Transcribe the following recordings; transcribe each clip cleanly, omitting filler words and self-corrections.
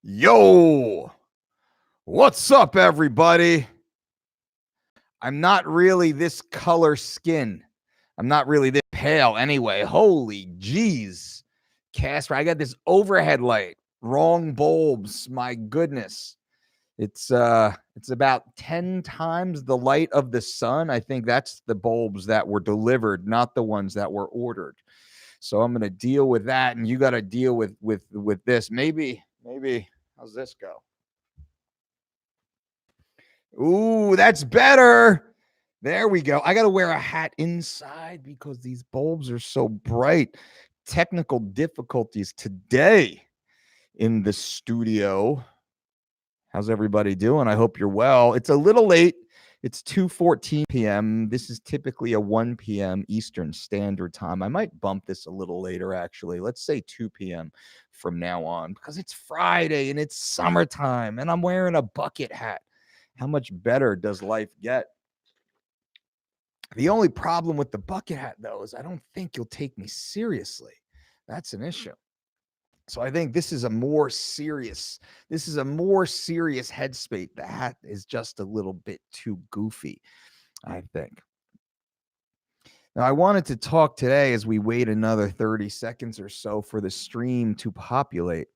Yo, what's up, everybody? I'm not really this color skin. I'm not really this pale anyway. Holy jeez. Casper, I got this overhead light. Wrong bulbs. My goodness. It's about 10 times the light of the sun. I think that's the bulbs that were delivered, not the ones that were ordered. So I'm going to deal with that, and you got to deal with this. Maybe how's this go? Ooh, that's better. There we go. I got to wear a hat inside because these bulbs are so bright. Technical difficulties today in the studio. How's everybody doing? I hope you're well. It's a little late. It's 2:14 p.m. This is typically a 1 p.m. Eastern Standard Time. I might bump this a little later, actually. Let's say 2 p.m. from now on because it's Friday and it's summertime and I'm wearing a bucket hat. How much better does life get? The only problem with the bucket hat, though, is I don't think you'll take me seriously. That's an issue. So I think this is a more serious headspace. The hat is just a little bit too goofy, I think. Now, I wanted to talk today as we wait another 30 seconds or so for the stream to populate.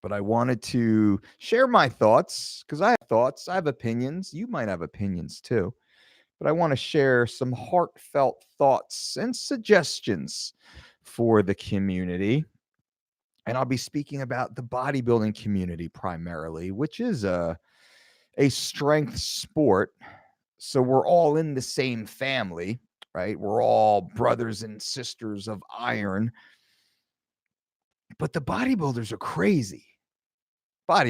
But I wanted to share my thoughts because I have thoughts. I have opinions. You might have opinions too. But I want to share some heartfelt thoughts and suggestions for the community. And I'll be speaking about the bodybuilding community primarily, which is a strength sport. So we're all in the same family, right? We're all brothers and sisters of iron. But the bodybuilders are crazy.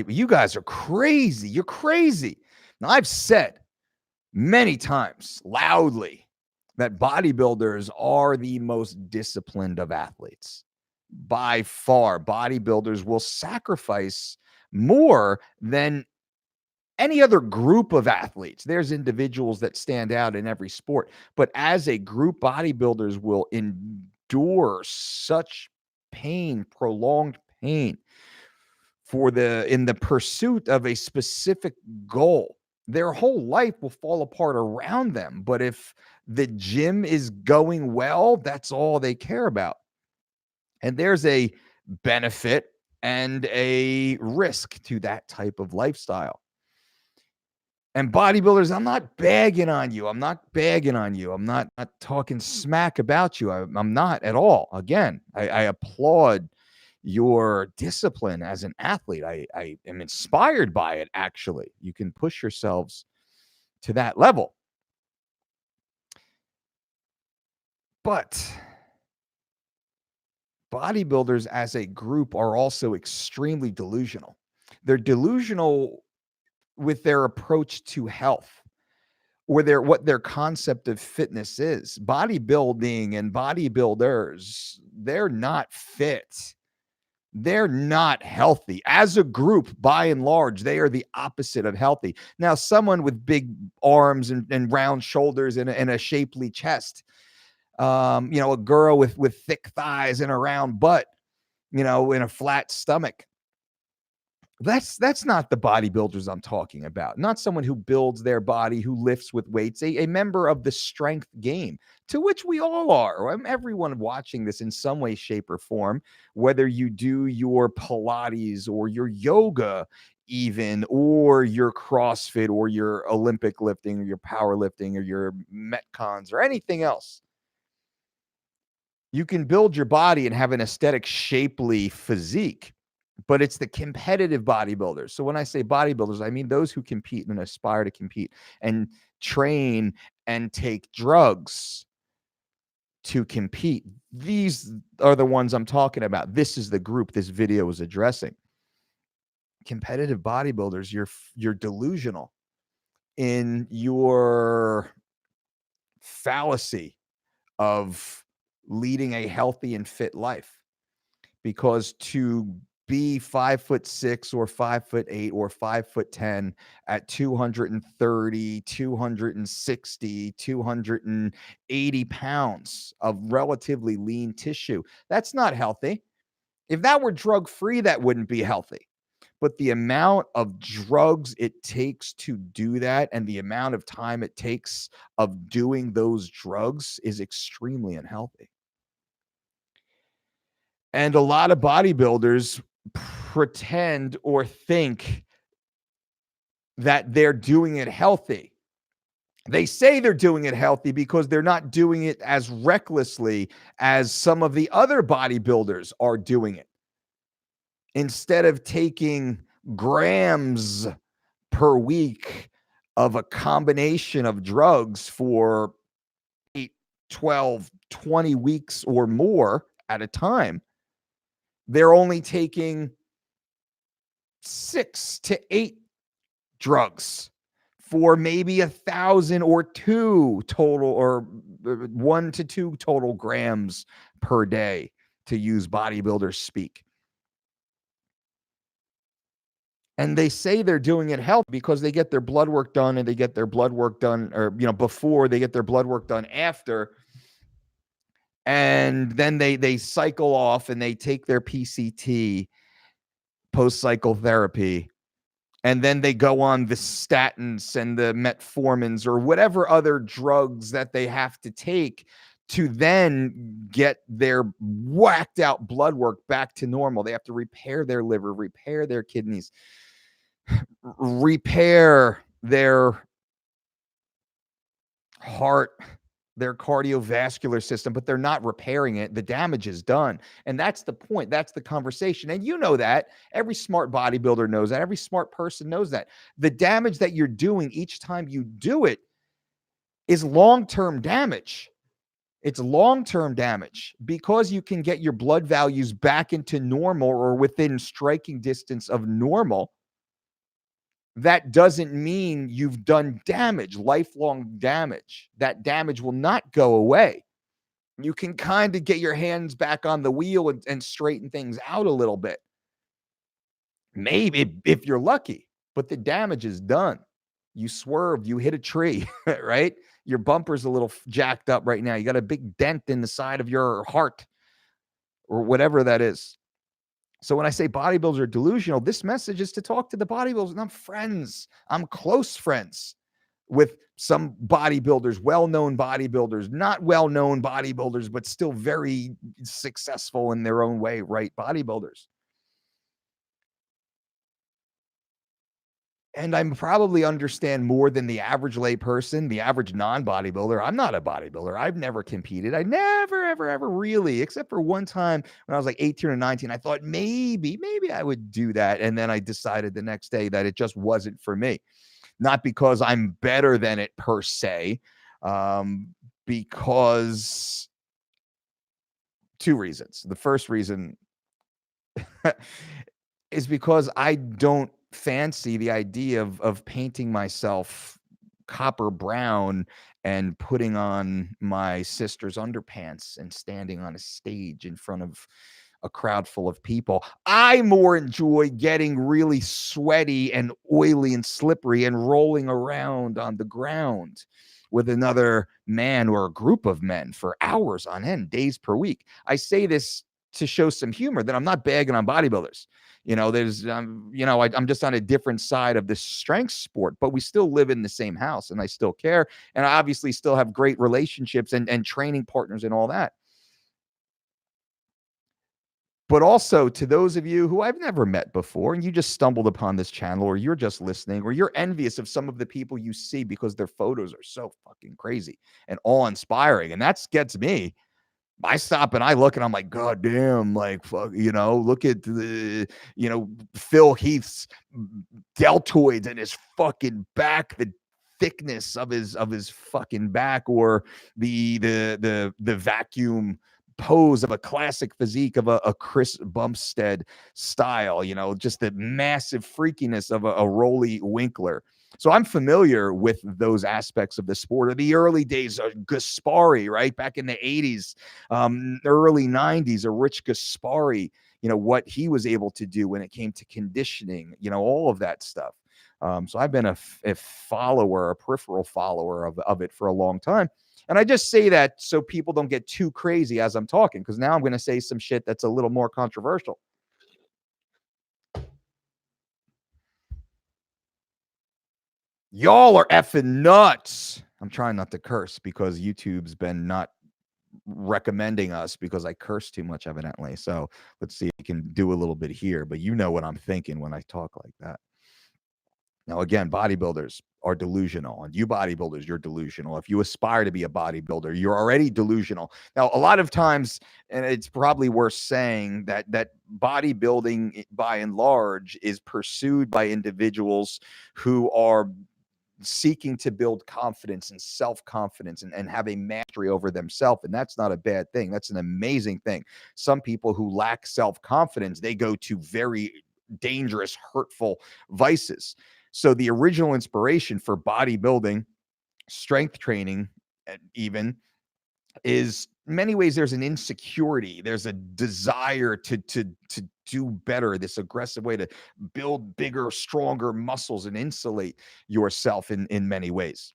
You guys are crazy. You're crazy. Now, I've said many times loudly that bodybuilders are the most disciplined of athletes. By far, bodybuilders will sacrifice more than any other group of athletes. There's individuals that stand out in every sport, but as a group, bodybuilders will endure such pain, prolonged pain in the pursuit of a specific goal. Their whole life will fall apart around them. But if the gym is going well, that's all they care about. And there's a benefit and a risk to that type of lifestyle. And bodybuilders, I'm not bagging on you. I'm not talking smack about you. I'm not at all. Again, I applaud your discipline as an athlete. I am inspired by it, actually. You can push yourselves to that level. But bodybuilders as a group are also extremely delusional. They're delusional with their approach to health or what their concept of fitness is. Bodybuilding and bodybuilders, they're not fit. They're not healthy. As a group, by and large, they are the opposite of healthy. Now, someone with big arms and round shoulders and a shapely chest, a girl with thick thighs and a round butt, in a flat stomach. That's not the bodybuilders I'm talking about. Not someone who builds their body, who lifts with weights, a member of the strength game, to which we all are. Everyone watching this in some way, shape, or form, whether you do your Pilates or your yoga even, or your CrossFit or your Olympic lifting or your powerlifting or your Metcons or anything else. You can build your body and have an aesthetic, shapely physique. But it's the competitive bodybuilders. So when I say bodybuilders, I mean those who compete and aspire to compete and train and take drugs to compete. These are the ones I'm talking about. This is the group this video is addressing. Competitive bodybuilders, you're delusional in your fallacy of leading a healthy and fit life. Because to be 5'6" or 5'8" or 5'10" at 230, 260, 280 pounds of relatively lean tissue, that's not healthy. If that were drug-free, that wouldn't be healthy. but the amount of drugs it takes to do that and the amount of time it takes of doing those drugs is extremely unhealthy. And a lot of bodybuilders pretend or think that they're doing it healthy. They say they're doing it healthy because they're not doing it as recklessly as some of the other bodybuilders are doing it. Instead of taking grams per week of a combination of drugs for 8, 12, 20 weeks or more at a time, they're only taking 6 to 8 drugs for maybe 1,000 or 2 total, or 1 to 2 total grams per day, to use bodybuilder speak. And they say they're doing it healthy because they get their blood work done, and they get their blood work done, or, before, they get their blood work done after. And then they cycle off and they take their PCT, post cycle therapy. And then they go on the statins and the metformins or whatever other drugs that they have to take to then get their whacked out blood work back to normal. They have to repair their liver, repair their kidneys, repair their heart, their cardiovascular system, but they're not repairing it. The damage is done. And that's the point. That's the conversation. And you know that. Every smart bodybuilder knows that. Every smart person knows that. The damage that you're doing each time you do it is long-term damage. It's long-term damage because you can get your blood values back into normal or within striking distance of normal. That doesn't mean you've done damage, lifelong damage. That damage will not go away. You can kind of get your hands back on the wheel and straighten things out a little bit. Maybe if you're lucky, but the damage is done. You swerved, you hit a tree, right? Your bumper's a little jacked up right now. You got a big dent in the side of your heart or whatever that is. So when I say bodybuilders are delusional, this message is to talk to the bodybuilders. And I'm friends. I'm close friends with some bodybuilders, well-known bodybuilders, not well-known bodybuilders, but still very successful in their own way, right? Bodybuilders. And I probably understand more than the average lay person, the average non-bodybuilder. I'm not a bodybuilder. I've never competed. I never, ever, ever really, except for one time when I was like 18 or 19, I thought maybe I would do that. And then I decided the next day that it just wasn't for me. Not because I'm better than it per se, because 2 reasons. The first reason is because I don't fancy the idea of painting myself copper brown and putting on my sister's underpants and standing on a stage in front of a crowd full of people. I more enjoy getting really sweaty and oily and slippery and rolling around on the ground with another man or a group of men for hours on end, days per week. I say this to show some humor that I'm not bagging on bodybuilders. There's, I'm just on a different side of this strength sport, but we still live in the same house and I still care. And I obviously still have great relationships and training partners and all that. But also to those of you who I've never met before and you just stumbled upon this channel, or you're just listening, or you're envious of some of the people you see because their photos are so fucking crazy and awe-inspiring. And that gets me. I stop and I look and I'm like, God damn, like, fuck, look at the, Phil Heath's deltoids and his fucking back, the thickness of his fucking back, or the vacuum pose of a classic physique of a Chris Bumstead style, just the massive freakiness of a Rolly Winkler. So I'm familiar with those aspects of the sport. Or the early days of Gaspari, right? Back in the 80s, early 90s, a Rich Gaspari, what he was able to do when it came to conditioning, all of that stuff. So I've been a follower, a peripheral follower of it for a long time. And I just say that so people don't get too crazy as I'm talking, because now I'm going to say some shit that's a little more controversial. Y'all are effing nuts. I'm trying not to curse because YouTube's been not recommending us because I curse too much, evidently. So let's see if we can do a little bit here. But you know what I'm thinking when I talk like that. Now, again, bodybuilders are delusional, and you bodybuilders, you're delusional. If you aspire to be a bodybuilder, you're already delusional. Now, a lot of times, and it's probably worth saying that bodybuilding, by and large, is pursued by individuals who are seeking to build confidence and self-confidence and have a mastery over themselves. And that's not a bad thing. That's an amazing thing. Some people who lack self-confidence, they go to very dangerous, hurtful vices. So the original inspiration for bodybuilding, strength training, even, is in many ways there's an insecurity, there's a desire to do better, this aggressive way to build bigger, stronger muscles and insulate yourself in many ways.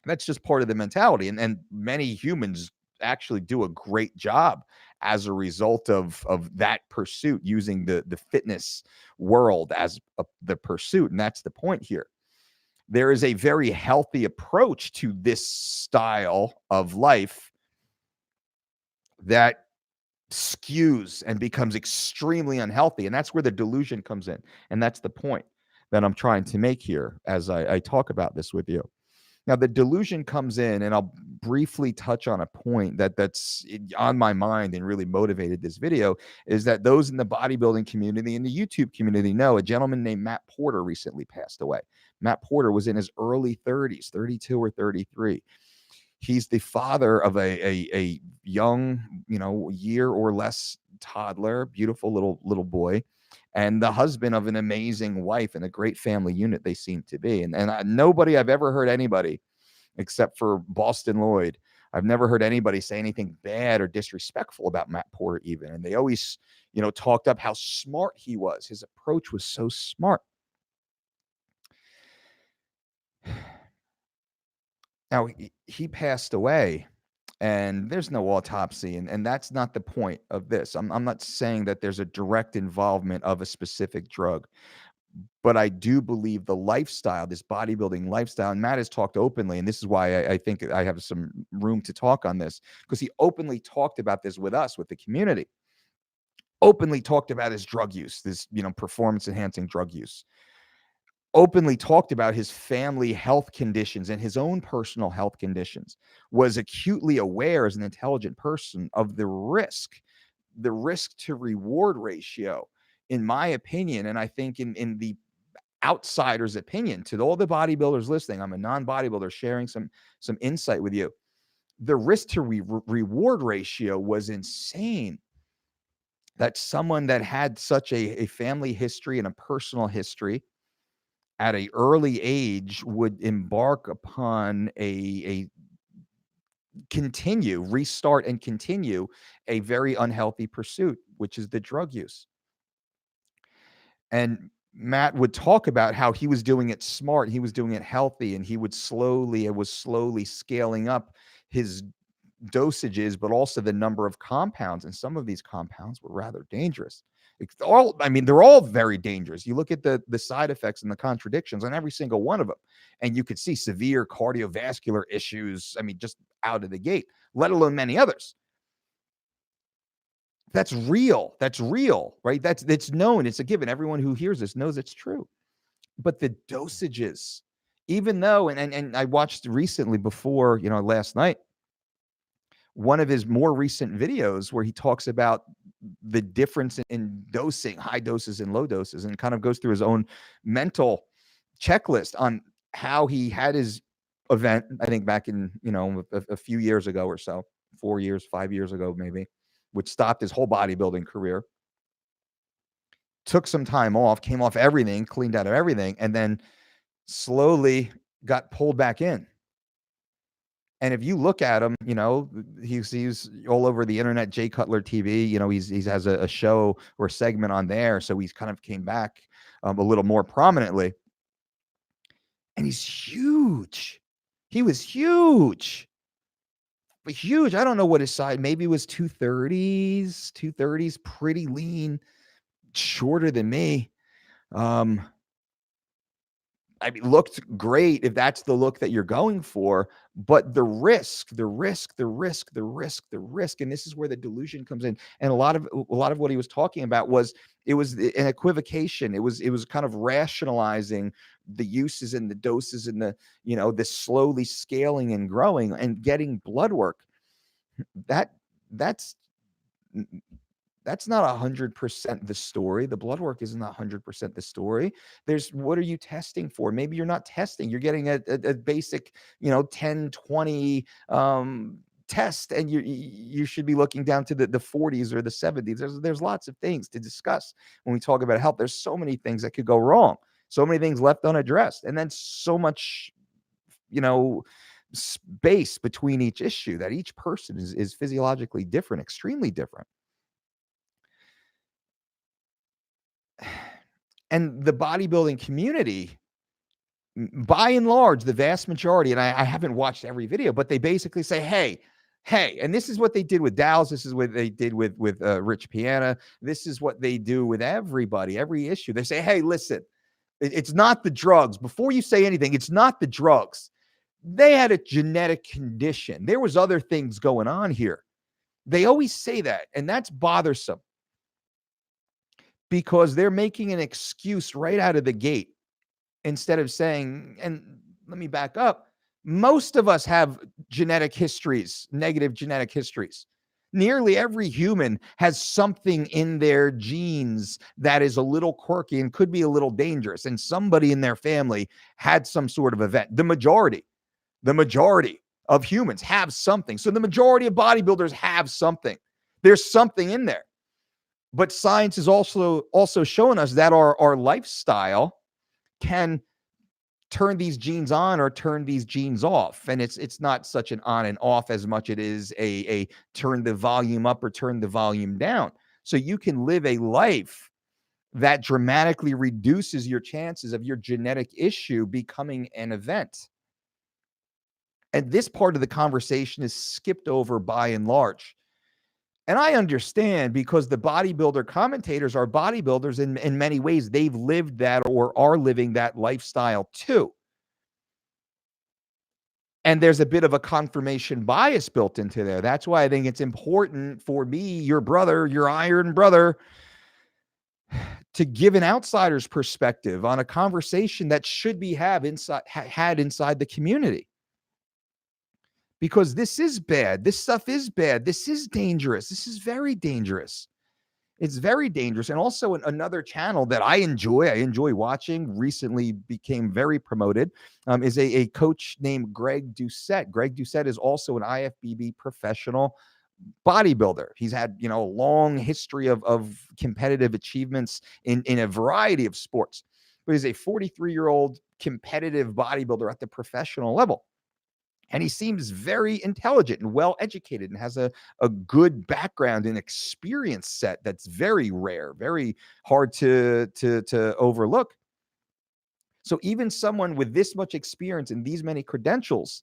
That's just part of the mentality, and many humans actually do a great job as a result of that pursuit, using the fitness world as the pursuit. And that's the point here. There is a very healthy approach to this style of life that skews and becomes extremely unhealthy. And that's where the delusion comes in. And that's the point that I'm trying to make here as I talk about this with you. Now, the delusion comes in, and I'll briefly touch on a point that's on my mind and really motivated this video, is that those in the bodybuilding community and the YouTube community know a gentleman named Matt Porter recently passed away. Matt Porter was in his early 30s, 32 or 33. He's the father of a young, year or less toddler, beautiful little boy, and the husband of an amazing wife and a great family unit they seem to be. And nobody I've ever heard anybody, except for Boston Lloyd, I've never heard anybody say anything bad or disrespectful about Matt Porter even. And they always, talked up how smart he was. His approach was so smart. Now, he passed away, and there's no autopsy, and that's not the point of this. I'm not saying that there's a direct involvement of a specific drug, but I do believe the lifestyle, this bodybuilding lifestyle, and Matt has talked openly, and this is why I think I have some room to talk on this, because he openly talked about this with us, with the community, openly talked about his drug use, this, performance-enhancing drug use, openly talked about his family health conditions and his own personal health conditions, was acutely aware as an intelligent person of the risk to reward ratio, in my opinion. And I think in the outsider's opinion, to all the bodybuilders listening, I'm a non-bodybuilder sharing some insight with you. The risk to reward ratio was insane. That someone that had such a family history and a personal history at an early age would embark upon a restart and continue a very unhealthy pursuit, which is the drug use. And Matt would talk about how he was doing it smart, he was doing it healthy, and he was slowly scaling up his dosages, but also the number of compounds. And some of these compounds were rather dangerous. They're all very dangerous. You look at the side effects and the contradictions on every single one of them, and you could see severe cardiovascular issues. Just out of the gate, let alone many others. That's real. That's real, right? It's known. It's a given. Everyone who hears this knows it's true. But the dosages, even though, and I watched recently before, last night, one of his more recent videos where he talks about the difference in dosing, high doses and low doses, and kind of goes through his own mental checklist on how he had his event, I think back in, a few years ago or so, 4 years, 5 years ago, maybe, which stopped his whole bodybuilding career, took some time off, came off everything, cleaned out of everything, and then slowly got pulled back in. And if you look at him, he's all over the internet, Jay Cutler TV, he has a show or a segment on there. So he's kind of came back a little more prominently. And he's huge. He was huge. But huge. I don't know what his size, maybe it was 230s, pretty lean, shorter than me. I mean, looked great if that's the look that you're going for, but the risk, and this is where the delusion comes in. And a lot of what he was talking about was it was an equivocation. It was kind of rationalizing the uses and the doses and the slowly scaling and growing and getting blood work. That that's that's not 100% the story. The blood work isn't 100% the story. There's what are you testing for? Maybe you're not testing. You're getting a basic, 10, 20 test, and you should be looking down to the 40s or the 70s. There's lots of things to discuss when we talk about health. There's so many things that could go wrong. So many things left unaddressed, and then so much, space between each issue that each person is physiologically different, extremely different. And the bodybuilding community, by and large, the vast majority, and I haven't watched every video, but they basically say, hey, and this is what they did with Dallas. This is what they did with Rich Piana. This is what they do with everybody, every issue. They say, hey, listen, it's not the drugs. Before you say anything, it's not the drugs. They had a genetic condition. There was other things going on here. They always say that, and that's bothersome, because they're making an excuse right out of the gate instead of saying, and let me back up, most of us have genetic histories, negative genetic histories. Nearly every human has something in their genes that is a little quirky and could be a little dangerous, and somebody in their family had some sort of event. The majority of humans have something. So the majority of bodybuilders have something. There's something in there. But science is also showing us that our lifestyle can turn these genes on or turn these genes off. And it's not such an on and off as much it is a turn the volume up or turn the volume down. So you can live a life that dramatically reduces your chances of your genetic issue becoming an event. And this part of the conversation is skipped over by and large. And I understand, because the bodybuilder commentators are bodybuilders in many ways. They've lived that or are living that lifestyle too. And there's a bit of a confirmation bias built into there. That's why I think it's important for me, your brother, your iron brother, to give an outsider's perspective on a conversation that should be had inside the community. Because this is bad. This stuff is bad. This is dangerous. This is very dangerous. It's very dangerous. And also another channel that I enjoy watching, recently became very promoted, is a coach named Greg Doucette. Greg Doucette is also an IFBB professional bodybuilder. He's had, a long history of competitive achievements in a variety of sports. But he's a 43-year-old competitive bodybuilder at the professional level. And he seems very intelligent and well-educated and has a good background and experience set that's very rare, very hard to overlook. So even someone with this much experience and these many credentials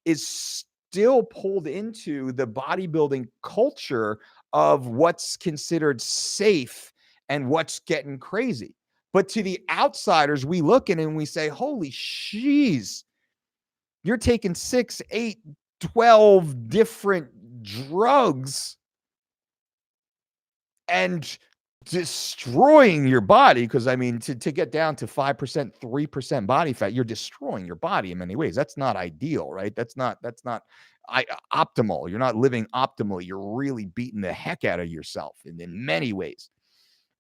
is still pulled into the bodybuilding culture of what's considered safe and what's getting crazy. But to the outsiders, we look at it and we say, holy sheesh, you're taking 6, 8, 12 different drugs and destroying your body. Because I mean, to get down to 5%, 3% body fat, you're destroying your body in many ways. That's not ideal, right? That's not optimal. You're not living optimally. You're really beating the heck out of yourself in many ways.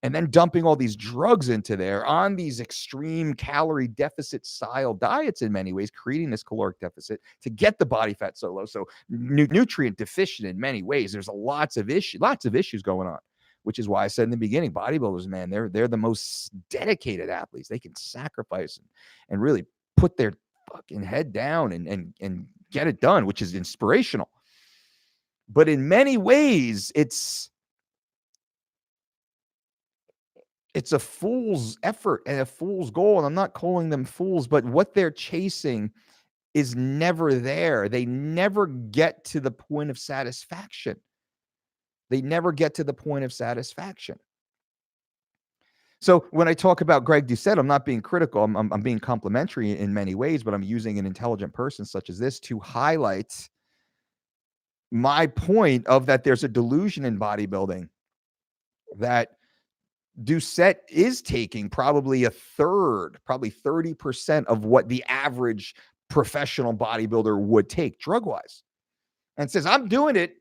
And then dumping all these drugs into there on these extreme calorie deficit style diets in many ways, creating this caloric deficit to get the body fat so low. So nutrient deficient in many ways. There's lots of issues going on, which is why I said in the beginning, bodybuilders, man, they're the most dedicated athletes. They can sacrifice and really put their fucking head down and get it done, which is inspirational. But in many ways, it's a fool's effort and a fool's goal. And I'm not calling them fools, but what they're chasing is never there. They never get to the point of satisfaction. So when I talk about Greg Doucette, I'm not being critical. I'm being complimentary in many ways, but I'm using an intelligent person such as this to highlight my point of that there's a delusion in bodybuilding that Doucette is taking probably a third, probably 30% of what the average professional bodybuilder would take drug-wise, and says, I'm doing it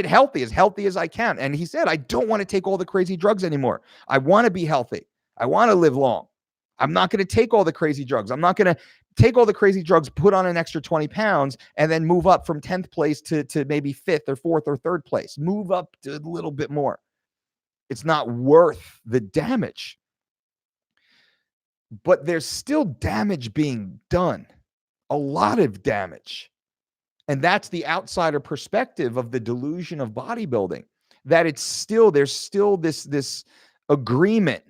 healthy as I can. And he said, I don't want to take all the crazy drugs anymore. I want to be healthy. I want to live long. I'm not going to take all the crazy drugs. I'm not going to take all the crazy drugs, put on an extra 20 pounds, and then move up from 10th place to maybe 5th or 4th or 3rd place. Move up to a little bit more. It's not worth the damage. But there's still damage being done, a lot of damage. And that's the outsider perspective of the delusion of bodybuilding, that there's still this agreement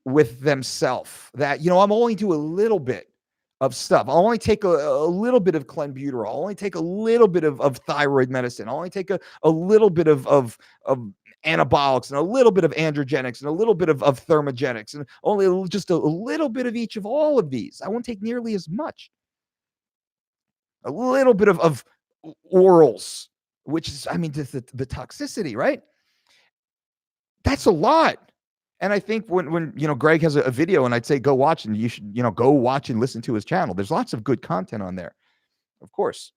with themselves that, I'm only do a little bit of stuff. I'll only take a little bit of clenbuterol. I'll only take a little bit of thyroid medicine. I'll only take a little bit of anabolics and a little bit of androgenics and a little bit of thermogenics and only just a little bit of each of all of these. I won't take nearly as much. A little bit of orals, which is, the toxicity, right? That's a lot. And I think when Greg has a video and I'd say, go watch, and you should, go watch and listen to his channel. There's lots of good content on there, of course.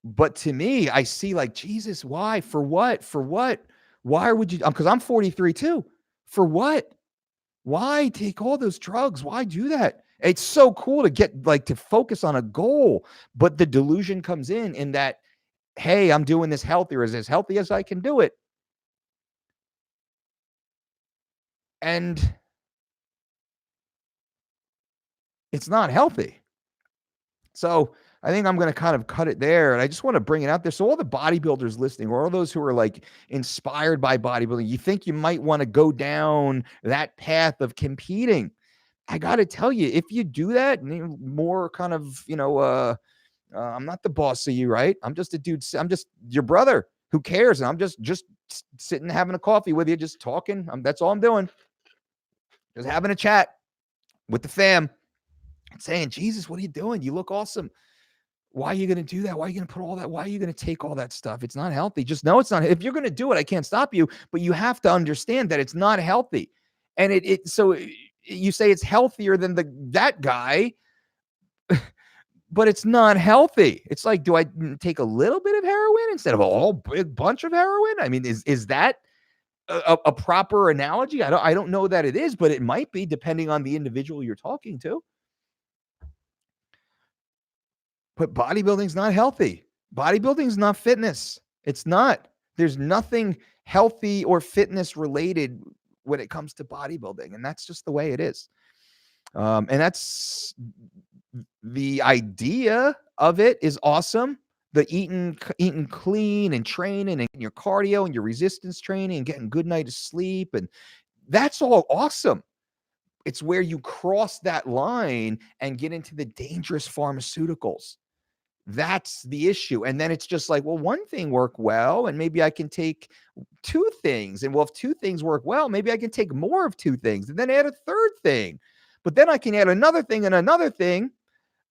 But to me, I see like, Jesus, why? For what? Why would you? Because I'm 43 too. For what? Why take all those drugs? Why do that? It's so cool to get to focus on a goal, but the delusion comes in that, hey, I'm doing this healthier, as healthy as I can do it. And it's not healthy. So I think I'm going to kind of cut it there. And I just want to bring it out there. So all the bodybuilders listening, or all those who are inspired by bodybuilding, you think you might want to go down that path of competing. I got to tell you, if you do that, more kind of, I'm not the boss of you, right? I'm just a dude. I'm just your brother. Who cares? And I'm just sitting, having a coffee with you, just talking. That's all I'm doing. Just having a chat with the fam, saying, Jesus, what are you doing? You look awesome. Why are you going to do that? Why are you going to put all that? Why are you going to take all that stuff? It's not healthy. Just know it's not. If you're going to do it, I can't stop you, but you have to understand that it's not healthy. And so you say it's healthier than that guy, but it's not healthy. It's like, do I take a little bit of heroin instead of a whole big bunch of heroin? I mean, is that a proper analogy? I don't know that it is, but it might be, depending on the individual you're talking to. But bodybuilding's not healthy. Bodybuilding's not fitness. It's not. There's nothing healthy or fitness related when it comes to bodybuilding, and that's just the way it is. And that's the idea of it is awesome. The eating clean and training and your cardio and your resistance training and getting good night of sleep, and that's all awesome. It's where you cross that line and get into the dangerous pharmaceuticals. That's the issue. And then it's just like, well, one thing worked well, and maybe I can take two things. And well, if two things work well, maybe I can take more of two things and then add a third thing. But then I can add another thing and another thing.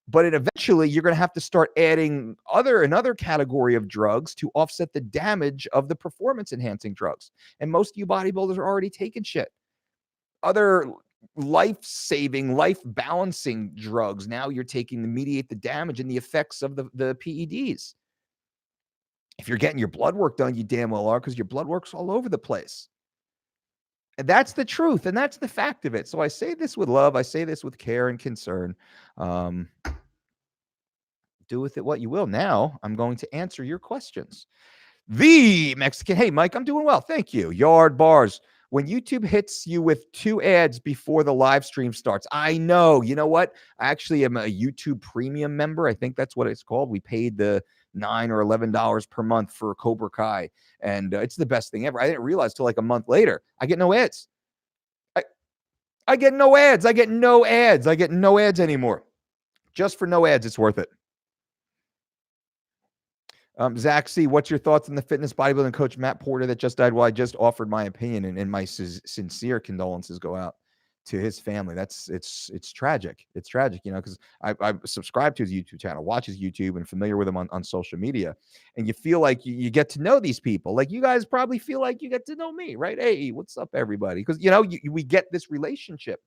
But eventually you're going to have to start adding another category of drugs to offset the damage of the performance enhancing drugs. And most of you bodybuilders are already taking shit. Other life-saving, life-balancing drugs now you're taking to mediate the damage and the effects of the PEDs. If you're getting your blood work done, you damn well are, because your blood work's all over the place. And that's the truth, and that's the fact of it. So I say this with love. I say this with care and concern. Do with it what you will. Now I'm going to answer your questions. The Mexican, hey, Mike, I'm doing well. Thank you. Yard bars. When YouTube hits you with 2 ads before the live stream starts, I know. You know what? I actually am a YouTube premium member. I think that's what it's called. We paid the $9 or $11 per month for Cobra Kai, and it's the best thing ever. I didn't realize till like a month later, I get no ads. I get no ads. I get no ads. I get no ads anymore. Just for no ads, it's worth it. Zach C, what's your thoughts on the fitness bodybuilding coach Matt Porter that just died? Well, I just offered my opinion, and my sincere condolences go out to his family. It's tragic. It's tragic, because I subscribe to his YouTube channel, watch his YouTube, and familiar with him on social media. And you feel like you get to know these people. Like you guys probably feel like you get to know me, right? Hey, what's up, everybody? Because we get this relationship.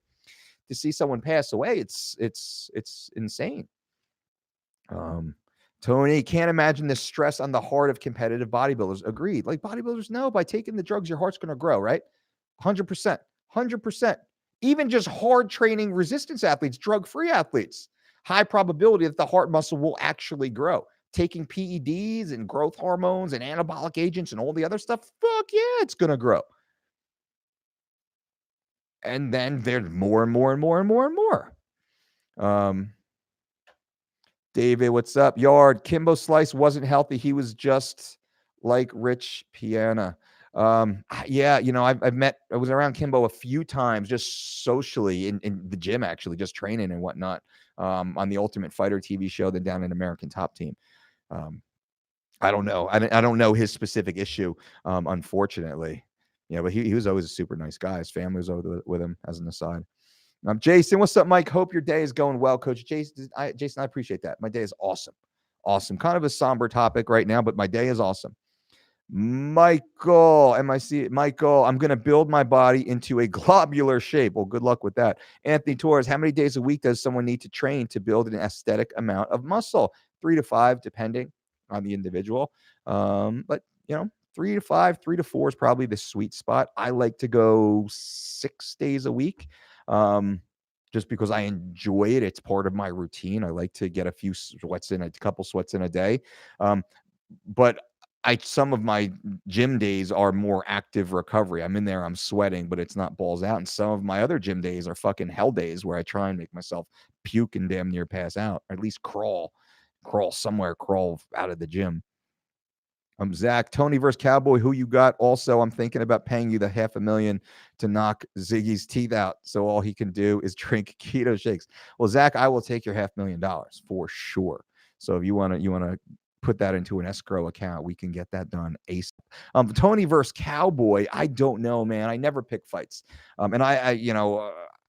To see someone pass away, it's insane. Tony, can't imagine the stress on the heart of competitive bodybuilders. Agreed. Like bodybuilders know by taking the drugs, your heart's going to grow, right? 100%. 100%. Even just hard training resistance athletes, drug-free athletes, high probability that the heart muscle will actually grow. Taking PEDs and growth hormones and anabolic agents and all the other stuff, fuck yeah, it's going to grow. And then there's more and more and more and more and more. David, what's up? Yard, Kimbo Slice wasn't healthy. He was just like Rich Piana. Yeah, I was around Kimbo a few times just socially in the gym, actually, just training and whatnot, on the Ultimate Fighter TV show, then down in American Top Team. I don't know. I don't know his specific issue, unfortunately. Yeah, but he was always a super nice guy. His family was over with him, as an aside. Jason, what's up, Mike? Hope your day is going well, Coach. Jason, I appreciate that. My day is awesome. Awesome. Kind of a somber topic right now, but my day is awesome. Michael, Michael, I'm going to build my body into a globular shape. Well, good luck with that. Anthony Torres, how many days a week does someone need to train to build an aesthetic amount of muscle? 3 to 5, depending on the individual. But 3 to 5, 3 to 4 is probably the sweet spot. I like to go 6 days a week. Just because I enjoy it. It's part of my routine. I like to get a couple sweats in a day. But some of my gym days are more active recovery. I'm in there, I'm sweating, but it's not balls out. And some of my other gym days are fucking hell days where I try and make myself puke and damn near pass out, or at least crawl out of the gym. Zach, Tony versus Cowboy, who you got? Also, I'm thinking about paying you the $500,000 to knock Ziggy's teeth out, so all he can do is drink keto shakes. Well, Zach, I will take your $500,000 for sure. So if you want to put that into an escrow account, we can get that done ASAP. Tony versus Cowboy, I don't know, man. I never pick fights. And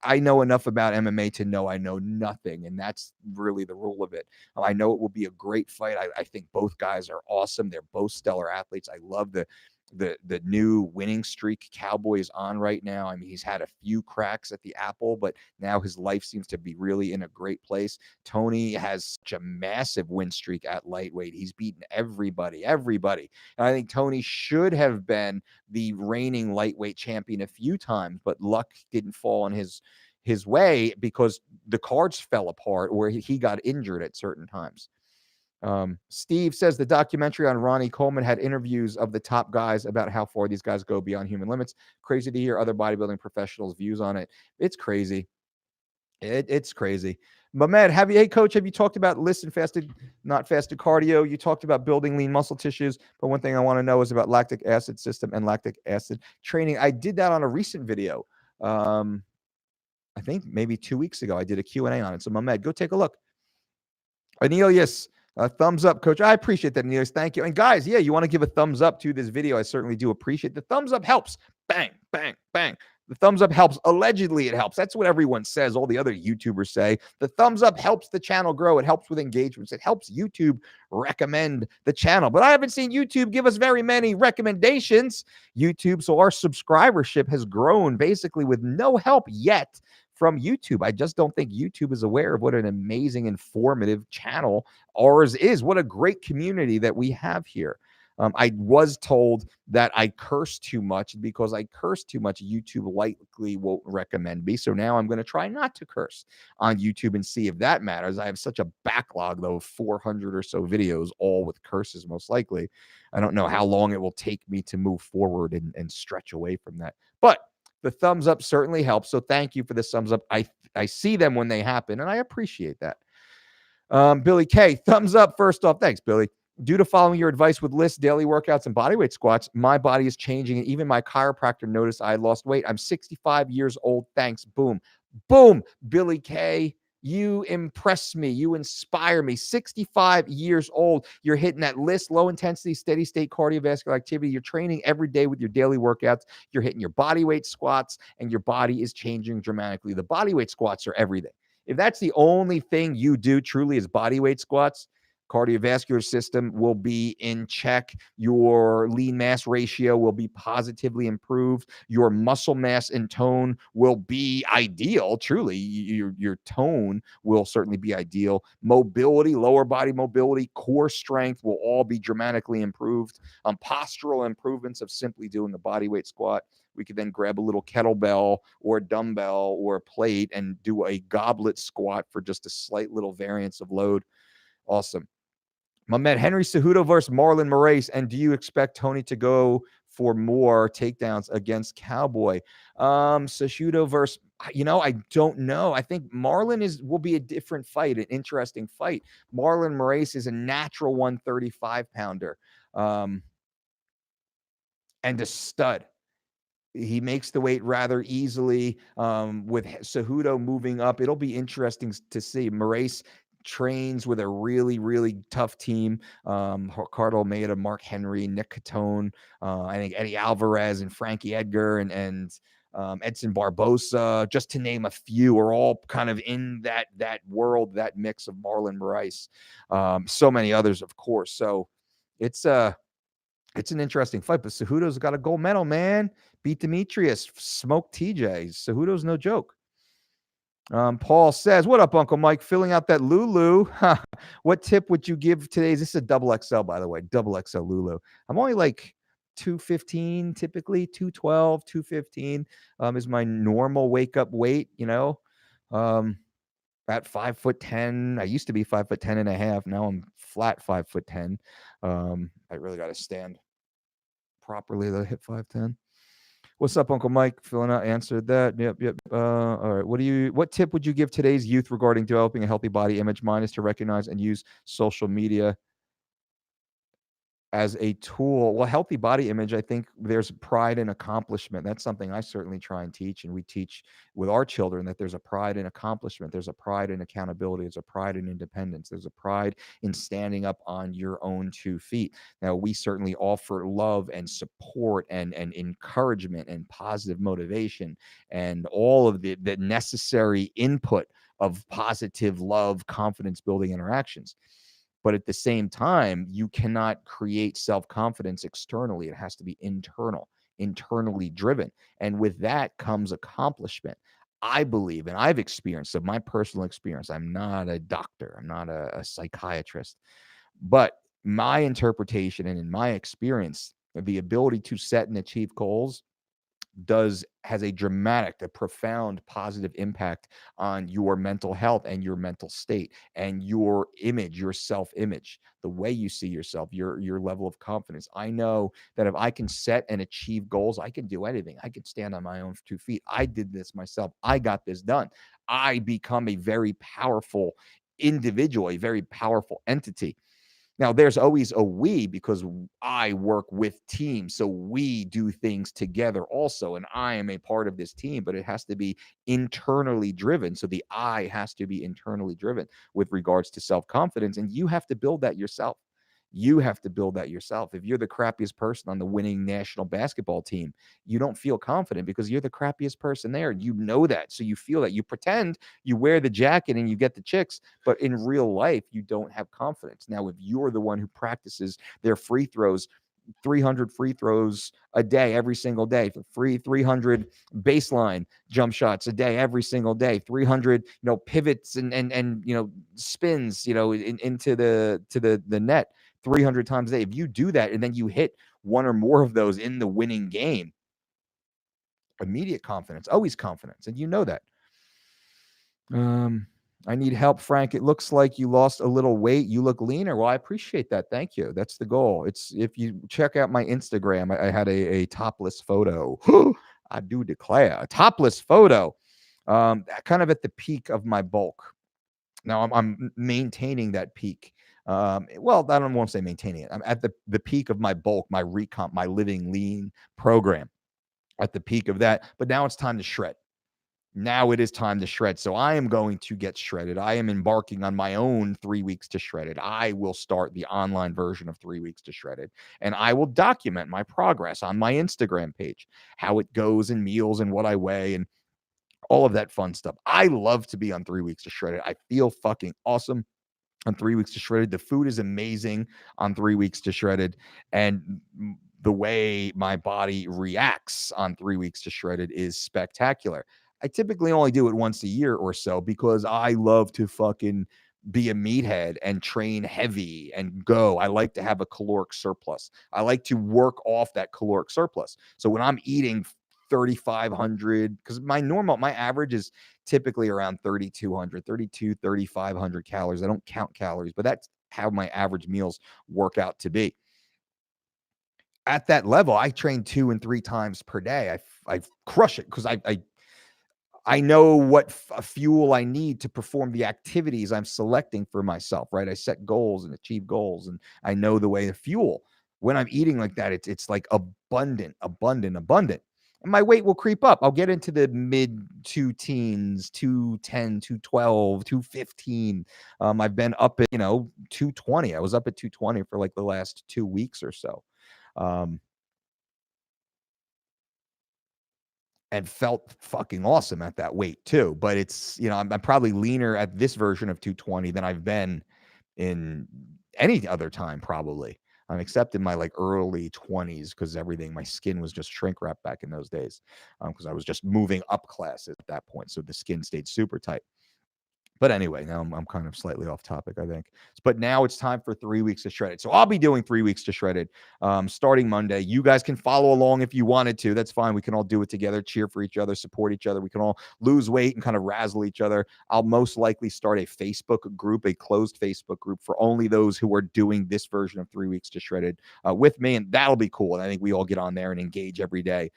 I know enough about MMA to know I know nothing, and that's really the rule of it. I know it will be a great fight. I think both guys are awesome. They're both stellar athletes. I love the new winning streak Cowboy is on right now. I mean, he's had a few cracks at the apple, but now his life seems to be really in a great place. Tony has such a massive win streak at lightweight. He's beaten everybody. And I think Tony should have been the reigning lightweight champion a few times, but luck didn't fall on his way because the cards fell apart or he got injured at certain times. Steve says the documentary on Ronnie Coleman had interviews of the top guys about how far these guys go beyond human limits. Crazy to hear other bodybuilding professionals' views on it. It's crazy. It's crazy. Mehmed, hey coach, have you talked about not fasted cardio? You talked about building lean muscle tissues, but one thing I want to know is about lactic acid system and lactic acid training. I did that on a recent video. I think maybe 2 weeks ago, I did a Q&A on it. So Mehmed, go take a look. Anelius, thumbs up, coach. I appreciate that, Anelius. Thank you. And guys, yeah, you want to give a thumbs up to this video. I certainly do appreciate the thumbs up helps. Bang, bang, bang. The thumbs up helps. Allegedly, it helps. That's what everyone says. All the other YouTubers say. The thumbs up helps the channel grow. It helps with engagements. It helps YouTube recommend the channel. But I haven't seen YouTube give us very many recommendations. So our subscribership has grown basically with no help yet from YouTube. I just don't think YouTube is aware of what an amazing, informative channel ours is. What a great community that we have here. I was told that I curse too much. Because I curse too much, YouTube likely won't recommend me. So now I'm going to try not to curse on YouTube and see if that matters. I have such a backlog, though, of 400 or so videos, all with curses, most likely. I don't know how long it will take me to move forward and stretch away from that. But the thumbs up certainly helps. So thank you for the thumbs up. I see them when they happen, and I appreciate that. Billy K, thumbs up first off. Thanks, Billy. Due to following your advice with lists, daily workouts, and bodyweight squats, my body is changing, and even my chiropractor noticed I lost weight. I'm 65 years old. Thanks. Boom. Boom. Billy K, You impress me. You inspire me. 65 years old. You're hitting that list, low intensity, steady state cardiovascular activity. You're training every day with your daily workouts. You're hitting your body weight squats, and your body is changing dramatically. The body weight squats are everything. If that's the only thing you do truly is body weight squats, cardiovascular system will be in check. Your lean mass ratio will be positively improved. Your muscle mass and tone will be ideal. Truly, your tone will certainly be ideal. Mobility, lower body mobility, core strength will all be dramatically improved. Postural improvements of simply doing the body weight squat. We could then grab a little kettlebell or a dumbbell or a plate and do a goblet squat for just a slight little variance of load. Awesome. My man, Henry Cejudo versus Marlon Moraes. And do you expect Tony to go for more takedowns against Cowboy? Cejudo versus, I don't know. I think Marlon will be a different fight, an interesting fight. Marlon Moraes is a natural 135-pounder and a stud. He makes the weight rather easily. With Cejudo moving up, it'll be interesting to see. Moraes trains with a really, really tough team. Ricardo Almeida, Mark Henry, Nick Catone, I think Eddie Alvarez and Frankie Edgar and Edson Barbosa, just to name a few, are all kind of in that world, that mix of Marlon Moraes. So many others, of course. So it's an interesting fight, but Cejudo's got a gold medal, man. Beat Demetrius, smoked TJ. Cejudo's no joke. Paul says, what up, Uncle Mike? Filling out that Lulu. What tip would you give today's? This is a double XL, by the way. Double XL Lulu. I'm only like 215, typically 212, 215 is my normal wake up weight, at 5'10". I used to be 5'10" and a half. Now I'm flat 5'10". I really got to stand properly to hit 5'10". What's up, Uncle Mike? Filling out, answered that. Yep. All right. What tip would you give today's youth regarding developing a healthy body image? Mine is to recognize and use social media as a tool. Well, healthy body image, I think there's pride and accomplishment. That's something I certainly try and teach, and we teach with our children, that there's a pride in accomplishment. There's a pride in accountability. There's a pride in independence. There's a pride in standing up on your own 2 feet. Now, we certainly offer love and support and encouragement and positive motivation and all of the necessary input of positive love, confidence building interactions. But at the same time, you cannot create self-confidence externally. It has to be internal, internally driven. And with that comes accomplishment. I believe, and I've experienced, so my personal experience, I'm not a doctor, I'm not a psychiatrist, but my interpretation and in my experience, the ability to set and achieve goals has a dramatic, a profound positive impact on your mental health and your mental state and your image, your self-image, the way you see yourself, your level of confidence. I know that if I can set and achieve goals, I can do anything. I can stand on my own 2 feet. I did this myself. I got this done. I become a very powerful individual, a very powerful entity. Now, there's always a we, because I work with teams. So we do things together also. And I am a part of this team, but it has to be internally driven. So the I has to be internally driven with regards to self-confidence. And you have to build that yourself. You have to build that yourself. If you're the crappiest person on the winning national basketball team, you don't feel confident because you're the crappiest person there. You know that. So you feel that. You pretend you wear the jacket and you get the chicks, but in real life, you don't have confidence. Now, if you're the one who practices their free throws, 300 free throws a day, every single day, for free 300 baseline jump shots a day, every single day, 300, pivots and spins, into the net 300 times a day. If you do that and then you hit one or more of those in the winning game, immediate confidence, always confidence. And you know that. I need help, Frank. It looks like you lost a little weight. You look leaner. Well, I appreciate that. Thank you. That's the goal. If you check out my Instagram, I had a topless photo. I do declare a topless photo, kind of at the peak of my bulk. Now I'm maintaining that peak. Well, I don't want to say maintaining it. I'm at the peak of my bulk, my recomp, my living lean program, at the peak of that. But now it's time to shred. Now it is time to shred. So I am going to get shredded. I am embarking on my own 3 weeks to shredded. I will start the online version of 3 weeks to shredded, and I will document my progress on my Instagram page, how it goes in meals and what I weigh and all of that fun stuff. I love to be on 3 weeks to shredded. I feel fucking awesome on 3 weeks to shredded. The food is amazing on 3 weeks to shredded. And the way my body reacts on 3 weeks to shredded is spectacular. I typically only do it once a year or so because I love to fucking be a meathead and train heavy and go. I like to have a caloric surplus. I like to work off that caloric surplus. So when I'm eating 3,500, because my average is typically around 3,500 calories. I don't count calories, but that's how my average meals work out to be. At that level, I train 2 and 3 times per day. I crush it because I know what fuel I need to perform the activities I'm selecting for myself, right? I set goals and achieve goals, and I know the way to fuel. When I'm eating like that, it's like abundant. And my weight will creep up. I'll get into the mid 2 teens, 210, 212, 215. I've been up at, 220. I was up at 220 for like the last 2 weeks or so. And felt fucking awesome at that weight too. But it's, I'm probably leaner at this version of 220 than I've been in any other time, probably. Except in my like early 20s, because my skin was just shrink wrap back in those days, because I was just moving up classes at that point. So the skin stayed super tight. But anyway, now I'm kind of slightly off topic, I think. But now it's time for 3 weeks to shredded. So I'll be doing 3 weeks to shredded starting Monday. You guys can follow along if you wanted to. That's fine. We can all do it together, cheer for each other, support each other. We can all lose weight and kind of razzle each other. I'll most likely start a Facebook group, a closed Facebook group for only those who are doing this version of 3 weeks to shredded with me. And that'll be cool. And I think we all get on there and engage every day.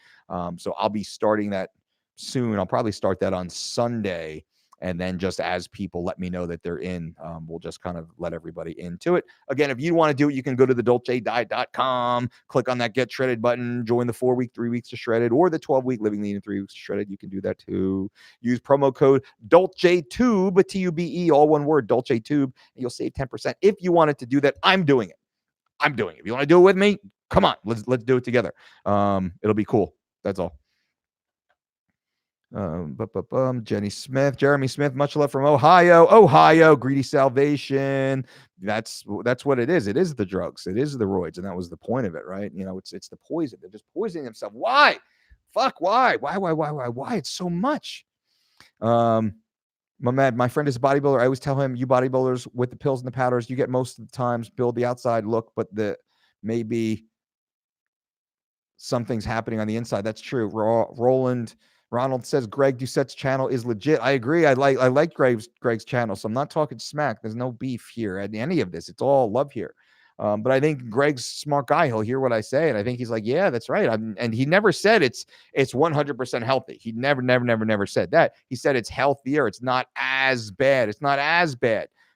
So I'll be starting that soon. I'll probably start that on Sunday. And then just as people let me know that they're in, we'll just kind of let everybody into it. Again, if you want to do it, you can go to the DolceDiet.com, click on that Get Shredded button, join the 4-week, 3 weeks to shredded, or the 12-week Living Lean in 3 weeks to shredded. You can do that too. Use promo code DolceTube, T-U-B-E, all one word, DolceTube, and you'll save 10%. If you wanted to do that, I'm doing it. If you want to do it with me, come on, let's do it together. It'll be cool. That's all. Jeremy Smith, much love from Ohio, greedy salvation. That's what it is. It is the drugs. It is the roids. And that was the point of it, right? It's the poison. They're just poisoning themselves. Why? Fuck, why? Why? It's so much. My friend is a bodybuilder. I always tell him, you bodybuilders with the pills and the powders, you get most of the times build the outside look, but maybe something's happening on the inside. That's true. Ronald says Greg Doucette's channel is legit. I agree. I like Greg's channel, so I'm not talking smack. There's no beef here at any of this. It's all love here. But I think Greg's a smart guy. He'll hear what I say, and I think he's like, yeah, that's right. And he never said it's 100% healthy. He never said that. He said it's healthier. It's not as bad.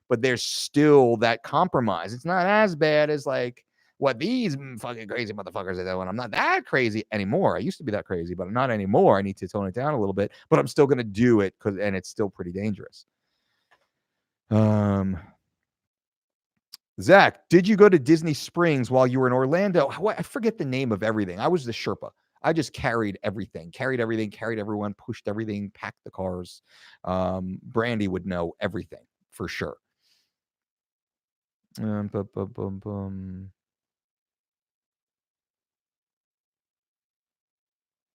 But there's still that compromise. It's not as bad as like what these fucking crazy motherfuckers are doing. I'm not that crazy anymore. I used to be that crazy, but I'm not anymore. I need to tone it down a little bit, but I'm still going to do it and it's still pretty dangerous. Zach, did you go to Disney Springs while you were in Orlando? I forget the name of everything. I was the Sherpa. I just carried everything, carried everyone, pushed everything, packed the cars. Brandy would know everything for sure.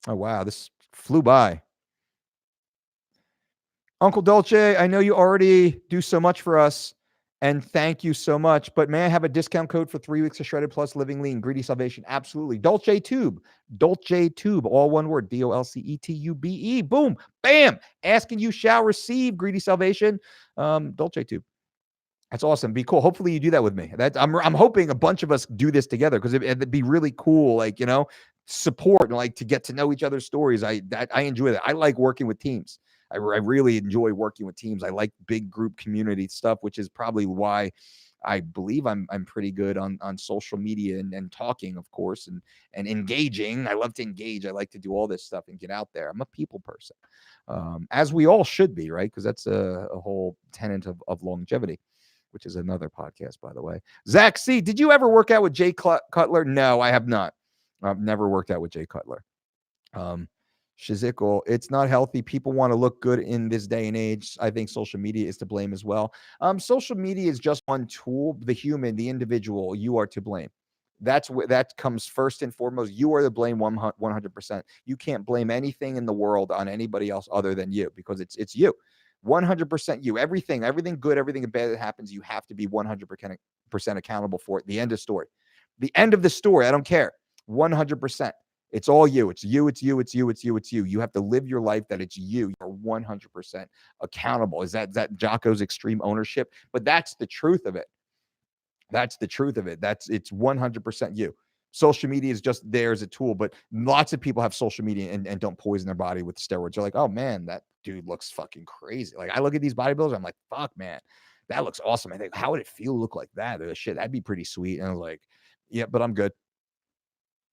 Oh, wow. This flew by. Uncle Dolce, I know you already do so much for us, and thank you so much, but may I have a discount code for 3 weeks of Shredded Plus Living Lean, Greedy Salvation? Absolutely. Dolce Tube, all one word, DOLCETUBE. Boom, bam. Asking you shall receive, Greedy Salvation. Dolce Tube. That's awesome. Be cool. Hopefully you do that with me. I'm hoping a bunch of us do this together because it'd be really cool. Like, support and like to get to know each other's stories. I enjoy that. I like working with teams. I really enjoy working with teams. I like big group community stuff, which is probably why I believe I'm pretty good on social media and talking, of course, and engaging. I love to engage. I like to do all this stuff and get out there. I'm a people person, as we all should be, right? Because that's a whole tenet of longevity, which is another podcast, by the way. Zach C, did you ever work out with Jay Cutler? No, I have not. I've never worked out with Jay Cutler. Shizikel, it's not healthy. People want to look good in this day and age. I think social media is to blame as well. Social media is just one tool. The human, the individual, you are to blame. That's what that comes first and foremost. You are to blame 100%. You can't blame anything in the world on anybody else other than you, because it's you. 100% you. Everything good, everything bad that happens, you have to be 100% accountable for it. The end of story. The end of the story. I don't care. 100%. It's all you. It's you. It's you. It's you. It's you. It's you. You have to live your life that it's you. You're 100% accountable. Is that Jocko's extreme ownership? But that's the truth of it. That's the truth of it. It's 100% you. Social media is just there as a tool, but lots of people have social media and don't poison their body with steroids. They're like, oh man, that dude looks fucking crazy. Like I look at these bodybuilders, I'm like, fuck man, that looks awesome. I think, how would it feel to look like that? Shit, that'd be pretty sweet. And I was like, yeah, but I'm good.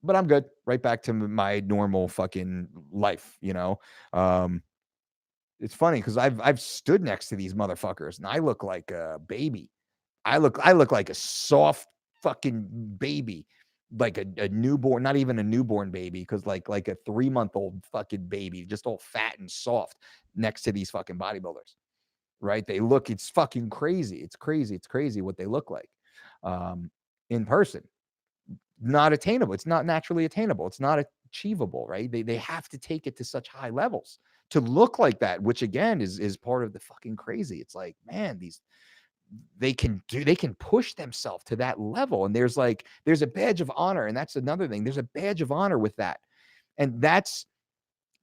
Right back to my normal fucking life, you know? It's funny because I've stood next to these motherfuckers and I look like a baby. I look like a soft fucking baby, like a newborn, not even a newborn baby, because like a 3-month-old fucking baby, just all fat and soft next to these fucking bodybuilders, right? It's fucking crazy. It's crazy what they look like in person. Not attainable. It's not naturally attainable. It's not achievable, right? They have to take it to such high levels to look like that, which again is part of the fucking crazy. It's like, man, they can push themselves to that level. And there's a badge of honor. And that's another thing. There's a badge of honor with that. And that's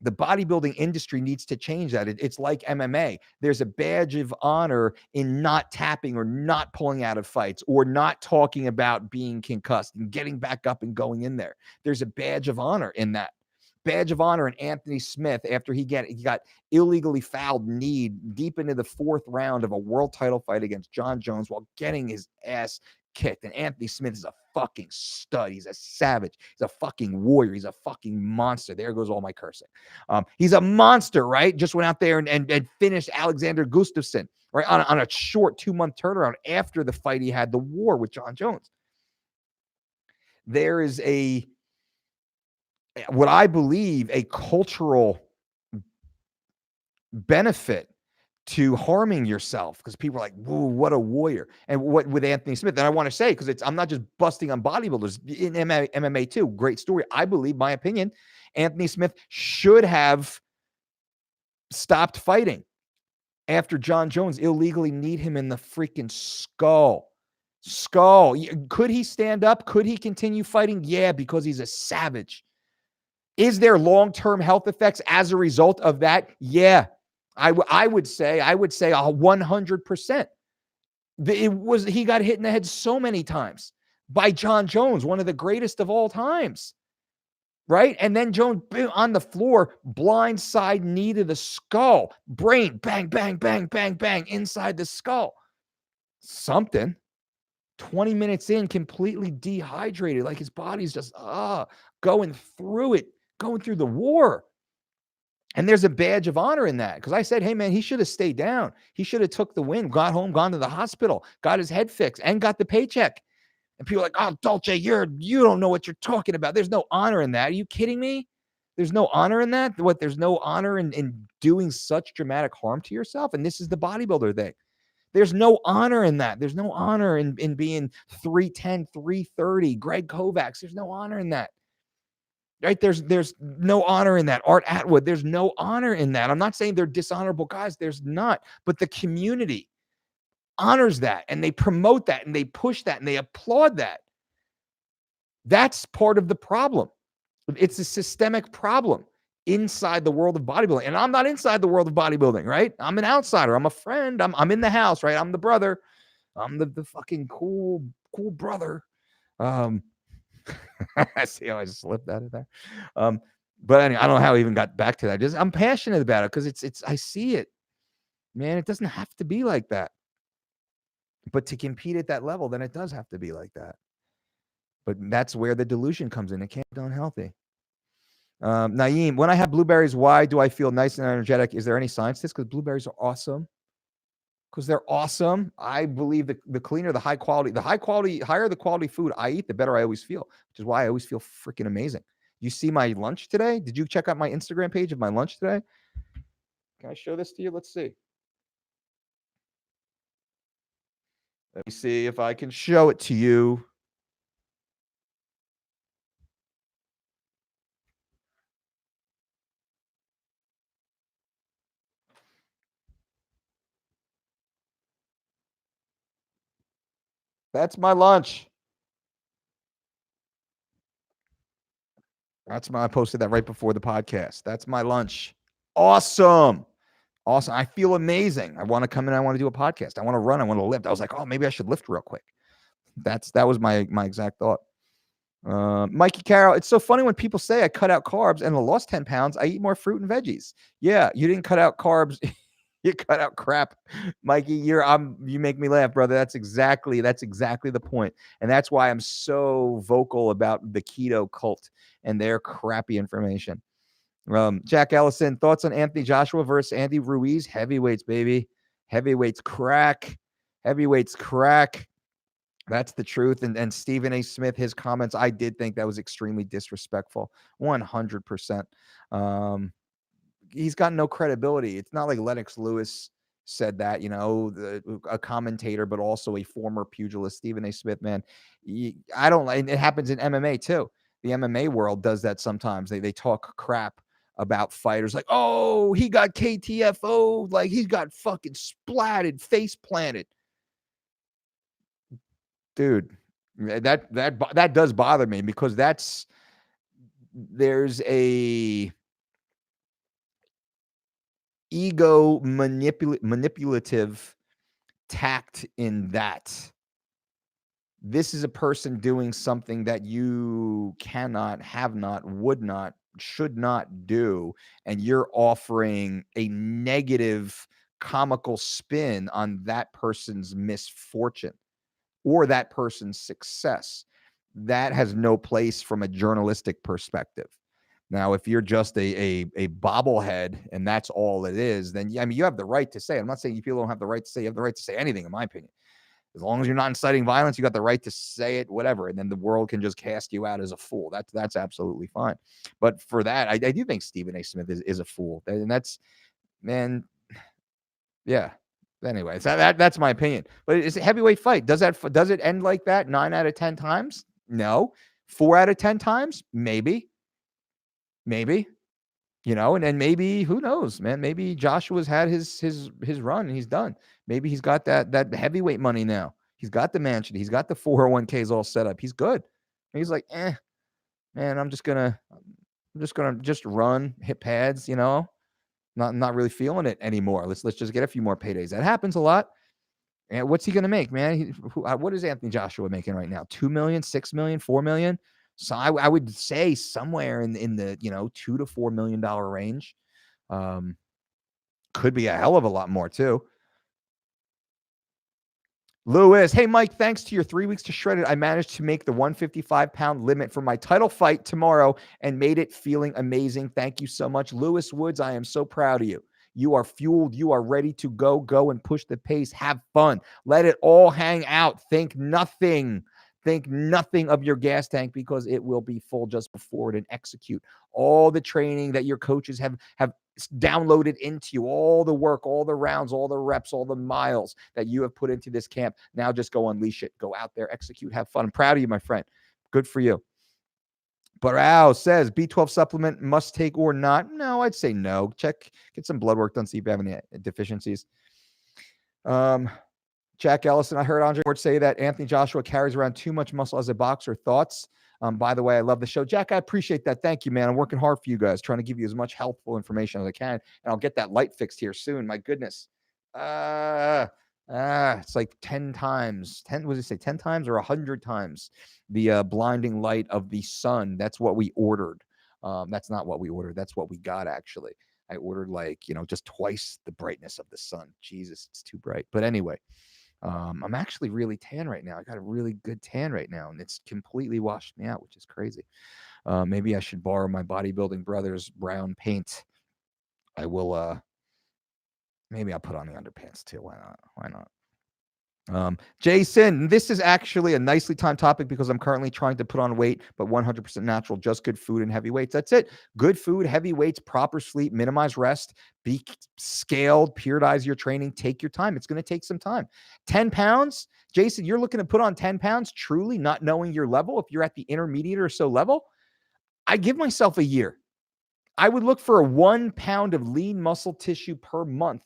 the bodybuilding industry needs to change that. It's like MMA. There's a badge of honor in not tapping or not pulling out of fights or not talking about being concussed and getting back up and going in there. There's a badge of honor in that. Badge of honor in Anthony Smith after he got illegally fouled knee deep into the 4th round of a world title fight against John Jones while getting his ass kicked. And Anthony Smith is a fucking stud. He's a savage. He's a fucking warrior. He's a fucking monster. There goes all my cursing. He's a monster, right? Just went out there and finished Alexander Gustafsson, right? On a short 2-month turnaround after the fight he had, the war with John Jones. There is what I believe a cultural benefit to harming yourself, because people are like, whoa, what a warrior. And what with Anthony Smith, and I want to say, because I'm not just busting on bodybuilders, in MMA too, great story. I believe, my opinion, Anthony Smith should have stopped fighting after John Jones illegally kneed him in the freaking skull. Could he stand up? Could he continue fighting? Yeah, because he's a savage. Is there long-term health effects as a result of that? Yeah. I would say 100%. He got hit in the head so many times by John Jones, one of the greatest of all times, right? And then Jones on the floor, blindside knee to the skull, brain, bang, bang, bang, bang, bang, inside the skull. Something. 20 minutes in, completely dehydrated, like his body's just going through it, going through the war. And there's a badge of honor in that, because I said, hey, man, he should have stayed down. He should have took the win, got home, gone to the hospital, got his head fixed, and got the paycheck. And people are like, oh, Dolce, you don't know what you're talking about. There's no honor in that. Are you kidding me? There's no honor in that? What? There's no honor in doing such dramatic harm to yourself? And this is the bodybuilder thing. There's no honor in that. There's no honor in being 310, 330, Greg Kovacs. There's no honor in that. Right? There's no honor in that. Art Atwood, there's no honor in that. I'm not saying they're dishonorable guys. There's not. But the community honors that, and they promote that, and they push that, and they applaud that. That's part of the problem. It's a systemic problem inside the world of bodybuilding. And I'm not inside the world of bodybuilding, right? I'm an outsider. I'm a friend. I'm in the house, right? I'm the brother. I'm the fucking cool brother. I see how I slipped out of there. But anyway, I don't know how I even got back to that. I'm passionate about it because it's I see it, man. It doesn't have to be like that. But to compete at that level, then it does have to be like that. But that's where the delusion comes in. It can't be unhealthy. Naeem, when I have blueberries, why do I feel nice and energetic? Is there any science to this? Because blueberries are awesome. Because they're awesome. I believe the cleaner, the higher the quality food I eat, the better I always feel, which is why I always feel freaking amazing. You see my lunch today? Did you check out my Instagram page of my lunch today? Can I show this to you? Let's see. Let me see if I can show it to you. That's my lunch. I posted that right before the podcast. That's my lunch. Awesome. Awesome. I feel amazing. I want to come in. I want to do a podcast. I want to run. I want to lift. I was like, oh, maybe I should lift real quick. That was my exact thought. Mikey Carroll, it's so funny when people say I cut out carbs and I lost 10 pounds. I eat more fruit and veggies. Yeah, you didn't cut out carbs. You cut out crap. Mikey, you make me laugh, brother. That's exactly the point. And that's why I'm so vocal about the keto cult and their crappy information. Jack Ellison, thoughts on Anthony Joshua versus Andy Ruiz? Heavyweights, baby. Heavyweights crack. Heavyweights crack. That's the truth. And Stephen A. Smith, his comments, I did think that was extremely disrespectful. 100%. He's got no credibility. It's not like Lennox Lewis said that, a commentator, but also a former pugilist. Stephen A. Smith, man, I don't like it. Happens in MMA too. The MMA world does that sometimes. They talk crap about fighters like, oh, he got KTFO, like he got fucking splatted, face planted. Dude, that does bother me because there's a ego manipulative tact in that. This is a person doing something that you cannot, have not, would not, should not do, and you're offering a negative comical spin on that person's misfortune or that person's success. That has no place from a journalistic perspective. Now, if you're just a bobblehead and that's all it is, then you have the right to say it. I'm not saying you people don't have the right to say. You have the right to say anything, in my opinion. As long as you're not inciting violence, you got the right to say it, whatever. And then the world can just cast you out as a fool. That's absolutely fine. But for that, I do think Stephen A. Smith is a fool. And that's, man, yeah. Anyway, so that's my opinion. But it's a heavyweight fight. Does it end like that 9 out of 10 times? No. 4 out of 10 times? Maybe. And then maybe, who knows, man? Maybe Joshua's had his run and he's done. Maybe he's got that heavyweight money now. He's got the mansion. He's got the 401ks all set up. He's good. And he's like, man, I'm just gonna run, hit pads, not really feeling it anymore. Let's just get a few more paydays. That happens a lot. And what's he gonna make, man? What is Anthony Joshua making right now? 2 million, 6 million, 4 million? So I would say somewhere in the $2 to $4 million range. Could be a hell of a lot more too. Lewis, hey Mike, thanks to your 3 weeks to Shredded, I managed to make the 155-pound limit for my title fight tomorrow and made it feeling amazing. Thank you so much. Lewis Woods, I am so proud of you. You are fueled. You are ready to go and push the pace. Have fun. Let it all hang out. Think nothing of your gas tank because it will be full just before it, and execute all the training that your coaches have downloaded into you, all the work, all the rounds, all the reps, all the miles that you have put into this camp. Now just go unleash it. Go out there, execute, have fun. I'm proud of you, my friend. Good for you. Barao says B12 supplement must take or not. No, I'd say no. Get some blood work done, see if you have any deficiencies. Jack Ellison, I heard Andre Ward say that Anthony Joshua carries around too much muscle as a boxer. Thoughts? By the way, I love the show. Jack, I appreciate that. Thank you, man. I'm working hard for you guys, trying to give you as much helpful information as I can. And I'll get that light fixed here soon. My goodness. It's like 10 times. 10, what did it say? 10 times or 100 times the blinding light of the sun. That's what we ordered. That's not what we ordered. That's what we got, actually. I ordered just twice the brightness of the sun. Jesus, it's too bright. But anyway, I'm actually really tan right now. I got a really good tan right now, and it's completely washed me out, which is crazy. Maybe I should borrow my Bodybuilding Brothers brown paint. I will. Maybe I'll put on the underpants too. Why not? Why not? Jason, this is actually a nicely timed topic because I'm currently trying to put on weight, but 100% natural, just good food and heavy weights. That's it. Good food, heavy weights, proper sleep, minimize rest, be scaled, periodize your training, take your time. It's going to take some time. 10 pounds, Jason, you're looking to put on 10 pounds, truly not knowing your level. If you're at the intermediate or so level, I give myself a year. I would look for a 1 pound of lean muscle tissue per month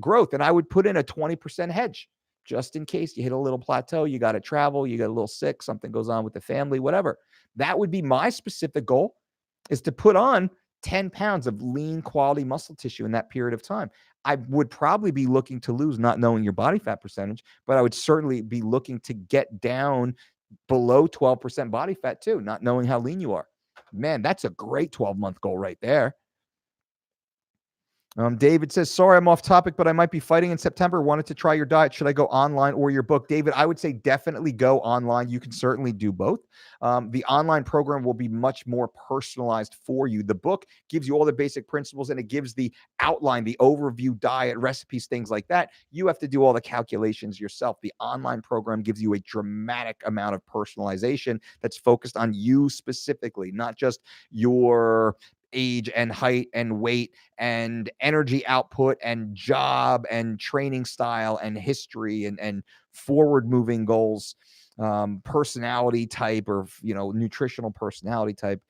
growth, and I would put in a 20% hedge just in case you hit a little plateau, you got to travel, you got a little sick, something goes on with the family, whatever. That would be my specific goal, is to put on 10 pounds of lean quality muscle tissue in that period of time. I would probably be looking to lose, not knowing your body fat percentage, but I would certainly be looking to get down below 12% body fat too, not knowing how lean you are. Man, that's a great 12-month goal right there. David says, sorry, I'm off topic, but I might be fighting in September. Wanted to try your diet. Should I go online or your book? David, I would say definitely go online. You can certainly do both. The online program will be much more personalized for you. The book gives you all the basic principles, and it gives the outline, the overview, diet, recipes, things like that. You have to do all the calculations yourself. The online program gives you a dramatic amount of personalization that's focused on you specifically, not just your age and height and weight and energy output and job and training style and history and forward moving goals, personality type, or nutritional personality type.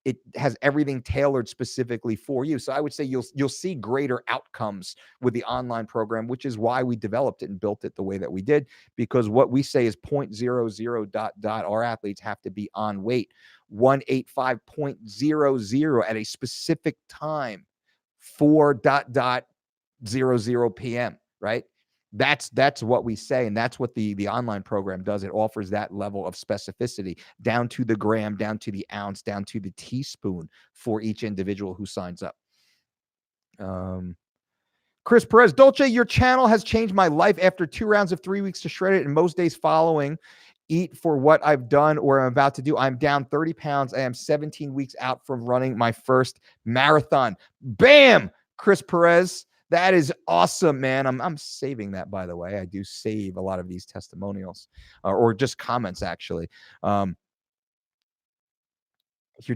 It has everything tailored specifically for you. So I would say you'll see greater outcomes with the online program, which is why we developed it and built it the way that we did, because what we say is 0.00 ... Our athletes have to be on weight 185.00 at a specific time for ... 00 p.m. right? That's what we say, and that's what the online program does. It offers that level of specificity down to the gram, down to the ounce, down to the teaspoon for each individual who signs up. Chris Perez, Dolce, your channel has changed my life. After 2 rounds of 3 weeks to shred it, and most days following, eat for what I've done or I'm about to do. I'm down 30 pounds. I am 17 weeks out from running my first marathon. Bam, Chris Perez. That is awesome, man. I'm saving that, by the way. I do save a lot of these testimonials or just comments, actually. You're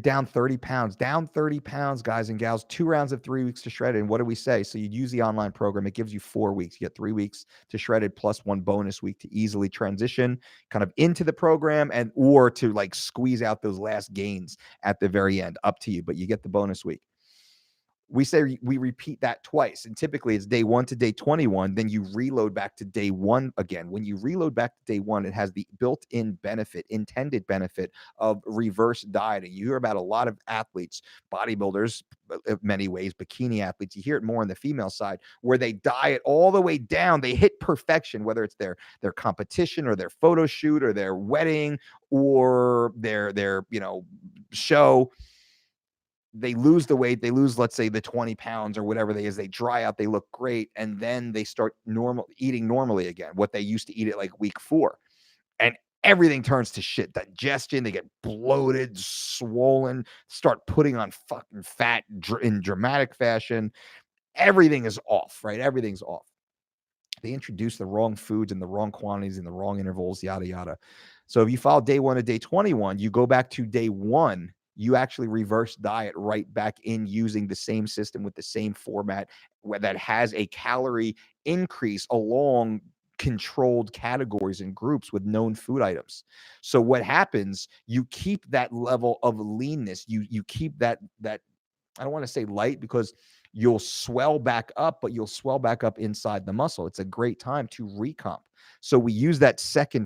down 30 pounds, guys and gals, 2 rounds of 3 weeks to shred it. And what do we say? So you'd use the online program. It gives you 4 weeks. You get 3 weeks to shred it plus 1 bonus week to easily transition kind of into the program or to like squeeze out those last gains at the very end. Up to you, but you get the bonus week. We say we repeat that twice, and typically it's day 1 to day 21. Then you reload back to day 1 again. When you reload back to day 1, it has the built-in benefit, intended benefit of reverse dieting. You hear about a lot of athletes, bodybuilders, in many ways, bikini athletes. You hear it more on the female side, where they diet all the way down. They hit perfection, whether it's their competition or their photo shoot or their wedding or their show. They lose the weight, they lose, let's say, the 20 pounds or whatever they dry out, they look great, and then they start eating normally again, what they used to eat at like week 4. And everything turns to shit. Digestion, they get bloated, swollen, start putting on fucking fat in dramatic fashion. Everything is off, right? Everything's off. They introduce the wrong foods in the wrong quantities in the wrong intervals, yada, yada. So if you follow day 1 to day 21, you go back to day 1, you actually reverse diet right back in using the same system with the same format that has a calorie increase along controlled categories and groups with known food items. So what happens, you keep that level of leanness. You keep that I don't want to say light, because you'll swell back up, but you'll swell back up inside the muscle. It's a great time to recomp. So we use that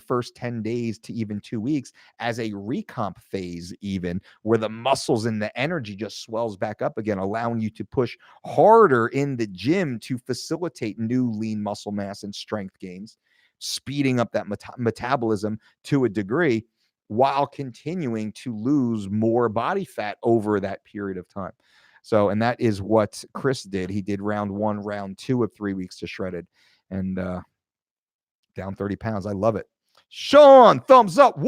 first 10 days to even 2 weeks as a recomp phase, even where the muscles and the energy just swells back up again, allowing you to push harder in the gym to facilitate new lean muscle mass and strength gains, speeding up that metabolism to a degree while continuing to lose more body fat over that period of time. So, and that is what Chris did. He did round 1, round 2 of 3 weeks to shredded. And down 30 pounds. I love it. Sean, thumbs up.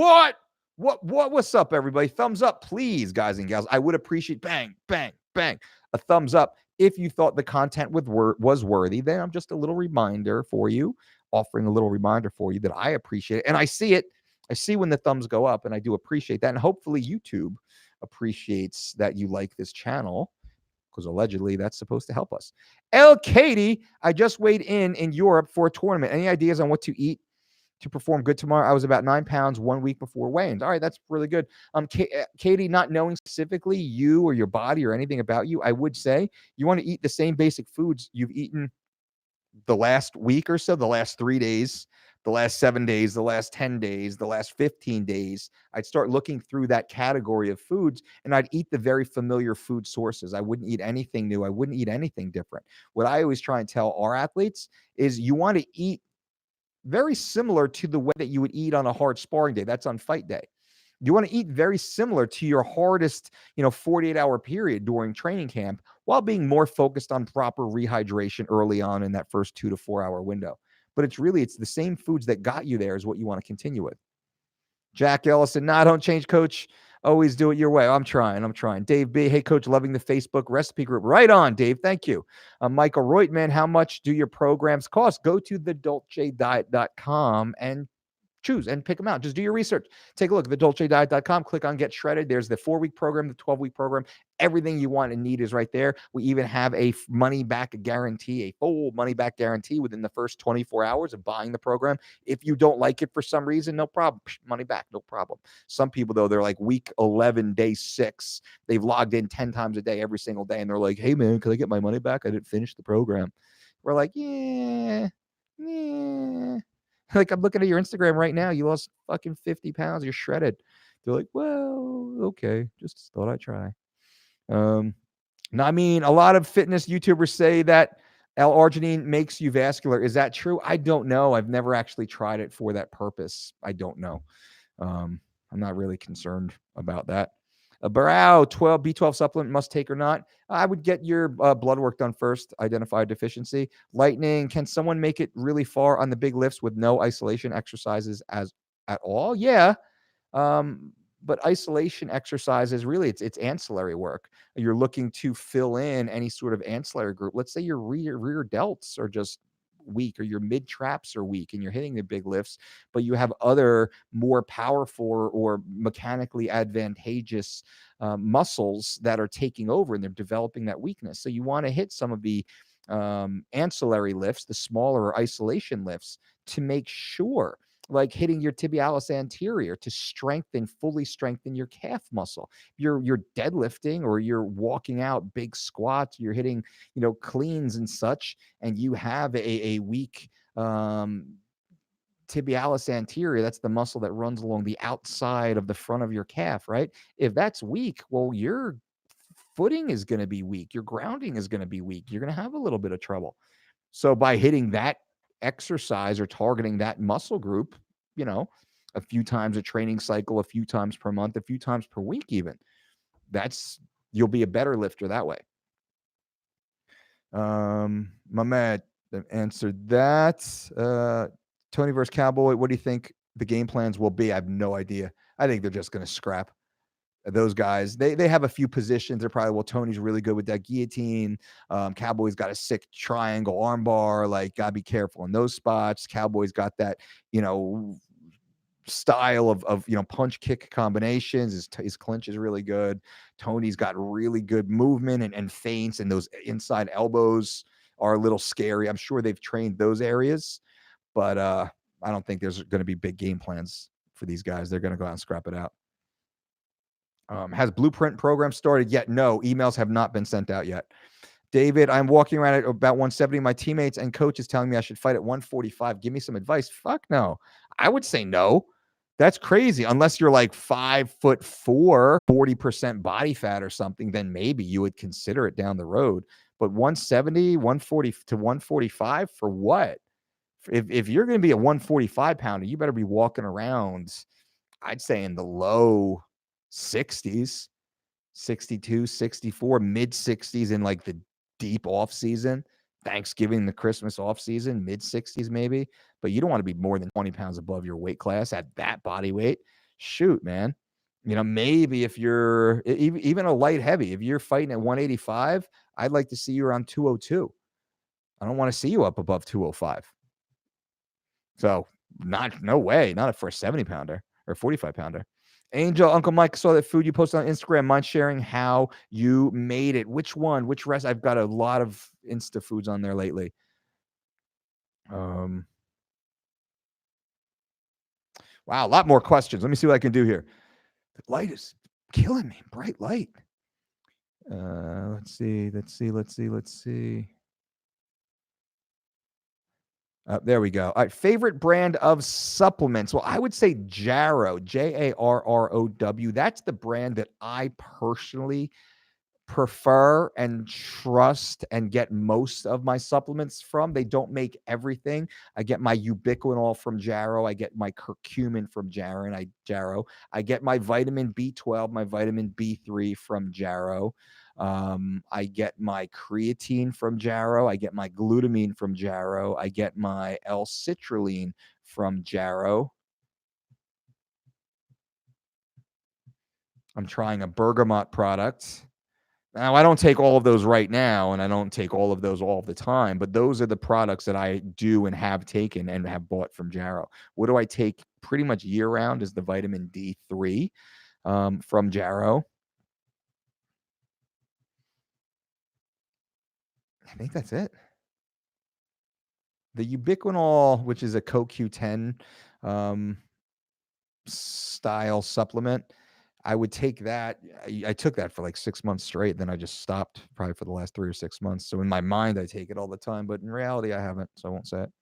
What's up, everybody? Thumbs up, please, guys and gals. I would appreciate bang, bang, bang, a thumbs up if you thought the content was worthy. Then I'm just a little reminder for you, offering a little reminder for you that I appreciate it. And I see it. I see when the thumbs go up, and I do appreciate that. And hopefully YouTube appreciates that you like this channel, because allegedly that's supposed to help us. Katie, I just weighed in Europe for a tournament. Any ideas on what to eat to perform good tomorrow? I was about 9 pounds 1 week before weigh-ins. All right, that's really good. Katie, not knowing specifically you or your body or anything about you, I would say you want to eat the same basic foods you've eaten the last week or so, the last 3 days, the last 7 days, the last 10 days, the last 15 days. I'd start looking through that category of foods, and I'd eat the very familiar food sources. I wouldn't eat anything new. I wouldn't eat anything different. What I always try and tell our athletes is you want to eat very similar to the way that you would eat on a hard sparring day. That's on fight day. You want to eat very similar to your hardest, 48-hour period during training camp, while being more focused on proper rehydration early on in that first 2 to 4 hour window. But it's the same foods that got you there is what you want to continue with. Jack Ellison, don't change, coach. Always do it your way. I'm trying. Dave B, hey, coach, loving the Facebook recipe group. Right on, Dave. Thank you. Michael Reutman, how much do your programs cost? Go to thedolcediet.com and choose and pick them out. Just do your research. Take a look at thedolcediet.com. Click on Get Shredded. There's the 4-week program, the 12-week program. Everything you want and need is right there. We even have a money-back guarantee, a full money-back guarantee within the first 24 hours of buying the program. If you don't like it for some reason, no problem. Money back, no problem. Some people, though, they're like week 11, day 6. They've logged in 10 times a day, every single day, and they're like, hey, man, can I get my money back? I didn't finish the program. We're like, yeah. Like, I'm looking at your Instagram right now. You lost fucking 50 pounds. You're shredded. They're like, well, okay. Just thought I'd try. Now, I mean, a lot of fitness YouTubers say that L-arginine makes you vascular. Is that true? I don't know. I've never actually tried it for that purpose. I don't know. I'm not really concerned about that. B12 supplement must take or not? I would get your blood work done first, identify a deficiency. Lightning, can someone make it really far on the big lifts with no isolation exercises at all? Yeah. But isolation exercises, really, it's ancillary work. You're looking to fill in any sort of ancillary group. Let's say your rear delts are just weak, or your mid traps are weak, and you're hitting the big lifts, but you have other more powerful or mechanically advantageous muscles that are taking over, and they're developing that weakness. So you want to hit some of the ancillary lifts, the smaller isolation lifts, to make sure, like hitting your tibialis anterior to fully strengthen your calf muscle. You're deadlifting, or you're walking out big squats, you're hitting, cleans and such, and you have a weak tibialis anterior. That's the muscle that runs along the outside of the front of your calf, right? If that's weak, well, your footing is going to be weak. Your grounding is going to be weak. You're going to have a little bit of trouble. So by hitting that exercise or targeting that muscle group, a few times a training cycle, a few times per month, a few times per week, even, you'll be a better lifter that way. Mehmet answered that. Tony versus Cowboy, what do you think the game plans will be? I have no idea. I think they're just going to scrap. Those guys, they have a few positions. They're probably, well, Tony's really good with that guillotine. Cowboy's got a sick triangle armbar. Like, gotta be careful in those spots. Cowboy's got that, style of punch kick combinations. His clinch is really good. Tony's got really good movement and feints, and those inside elbows are a little scary. I'm sure they've trained those areas, but I don't think there's going to be big game plans for these guys. They're going to go out and scrap it out. Has Blueprint program started yet? No, emails have not been sent out yet. David, I'm walking around at about 170. My teammates and coaches telling me I should fight at 145. Give me some advice. Fuck no. I would say no. That's crazy. Unless you're like 5'4", 40% body fat or something, then maybe you would consider it down the road. But 170, 140 to 145 for what? If you're going to be a 145 pounder, you better be walking around, I'd say, in the low 60s, 62, 64, mid 60s in like the deep off season. Thanksgiving, the Christmas off season, mid 60s maybe, but you don't want to be more than 20 pounds above your weight class at that body weight. Shoot, man. Maybe if you're even a light heavy, if you're fighting at 185, I'd like to see you around 202. I don't want to see you up above 205. So no way, not for a 70 pounder or 45 pounder. Angel, Uncle Mike saw that food you posted on Instagram. Mind sharing how you made it? Which one? Which rest? I've got a lot of Insta foods on there lately. Wow, a lot more questions. Let me see what I can do here. The light is killing me. Bright light. Let's see. There we go. All right. Favorite brand of supplements? Well, I would say Jarrow, Jarrow. That's the brand that I personally prefer and trust and get most of my supplements from. They don't make everything. I get my ubiquinol from Jarrow. I get my curcumin from Jarrow. I get my vitamin B12, my vitamin B3 from Jarrow. I get my creatine from Jarrow. I get my glutamine from Jarrow. I get my L-citrulline from Jarrow. I'm trying a bergamot product. Now, I don't take all of those right now, and I don't take all of those all the time, but those are the products that I do and have taken and have bought from Jarrow. What do I take pretty much year-round is the vitamin D3 from Jarrow. I think that's it. The ubiquinol, which is a CoQ10 style supplement, I would take that. I took that for like 6 months straight. Then I just stopped probably for the last 3 or 6 months. So in my mind, I take it all the time, but in reality, I haven't. So I won't say it.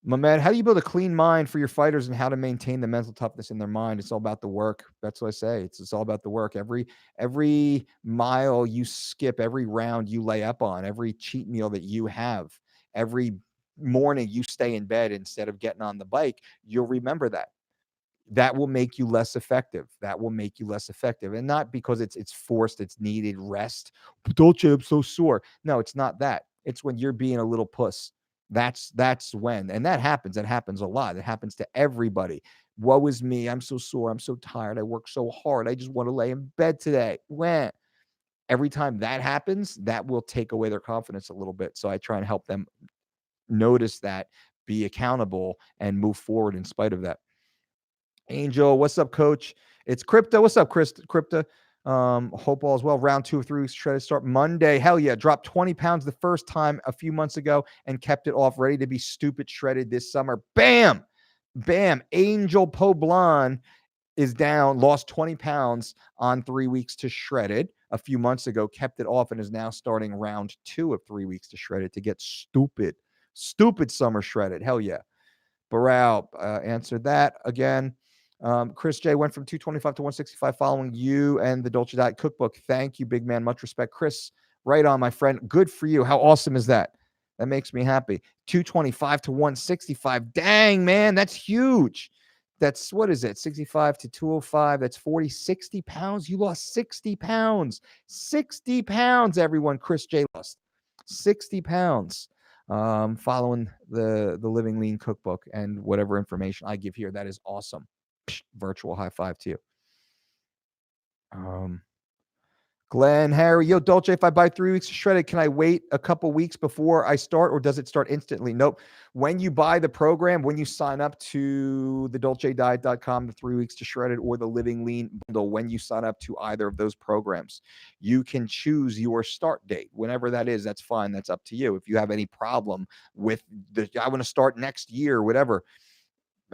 Mehmed, how do you build a clean mind for your fighters and how to maintain the mental toughness in their mind? It's all about the work. That's what I say. It's all about the work. Every mile you skip, every round you lay up on, every cheat meal that you have, every morning you stay in bed instead of getting on the bike, you'll remember that. That will make you less effective. And not because it's forced, it's needed rest. Dolce, I'm so sore. No, it's not that. It's when you're being a little puss. That's when, and that happens. That happens a lot. It happens to everybody. Woe is me. I'm so sore. I'm so tired. I work so hard. I just want to lay in bed today. When every time that happens, that will take away their confidence a little bit. So I try and help them notice that, be accountable, and move forward in spite of that. Angel, what's up, coach? It's Crypto. What's up, Crypto? Hope all is well. Round 2 of 3 weeks shredded start Monday. Hell yeah. Dropped 20 pounds the first time a few months ago and kept it off, ready to be stupid shredded this summer. Bam. Angel Poblan is down, lost 20 pounds on 3 weeks to shredded a few months ago, kept it off, and is now starting round 2 of 3 weeks to shredded to get stupid summer shredded. Hell yeah. Baral answered that again. Chris J went from 225 to 165 following you and the Dolce Diet Cookbook. Thank you, big man. Much respect. Chris, right on, my friend. Good for you. How awesome is that? That makes me happy. 225 to 165. Dang, man, that's huge. That's, what is it? 65 to 205. That's 60 pounds. You lost 60 pounds. 60 pounds, everyone. Chris J lost 60 pounds. Following the Living Lean Cookbook and whatever information I give here. That is awesome. Virtual high five to you. Glenn, Harry, yo, Dolce, if I buy 3 weeks of shredded, can I wait a couple weeks before I start, or does it start instantly? Nope. When you buy the program, when you sign up to the dolcediet.com, the 3 weeks to shredded, or the Living Lean bundle, when you sign up to either of those programs, you can choose your start date. Whenever that is, that's fine. That's up to you. If you have any problem with I want to start next year, whatever,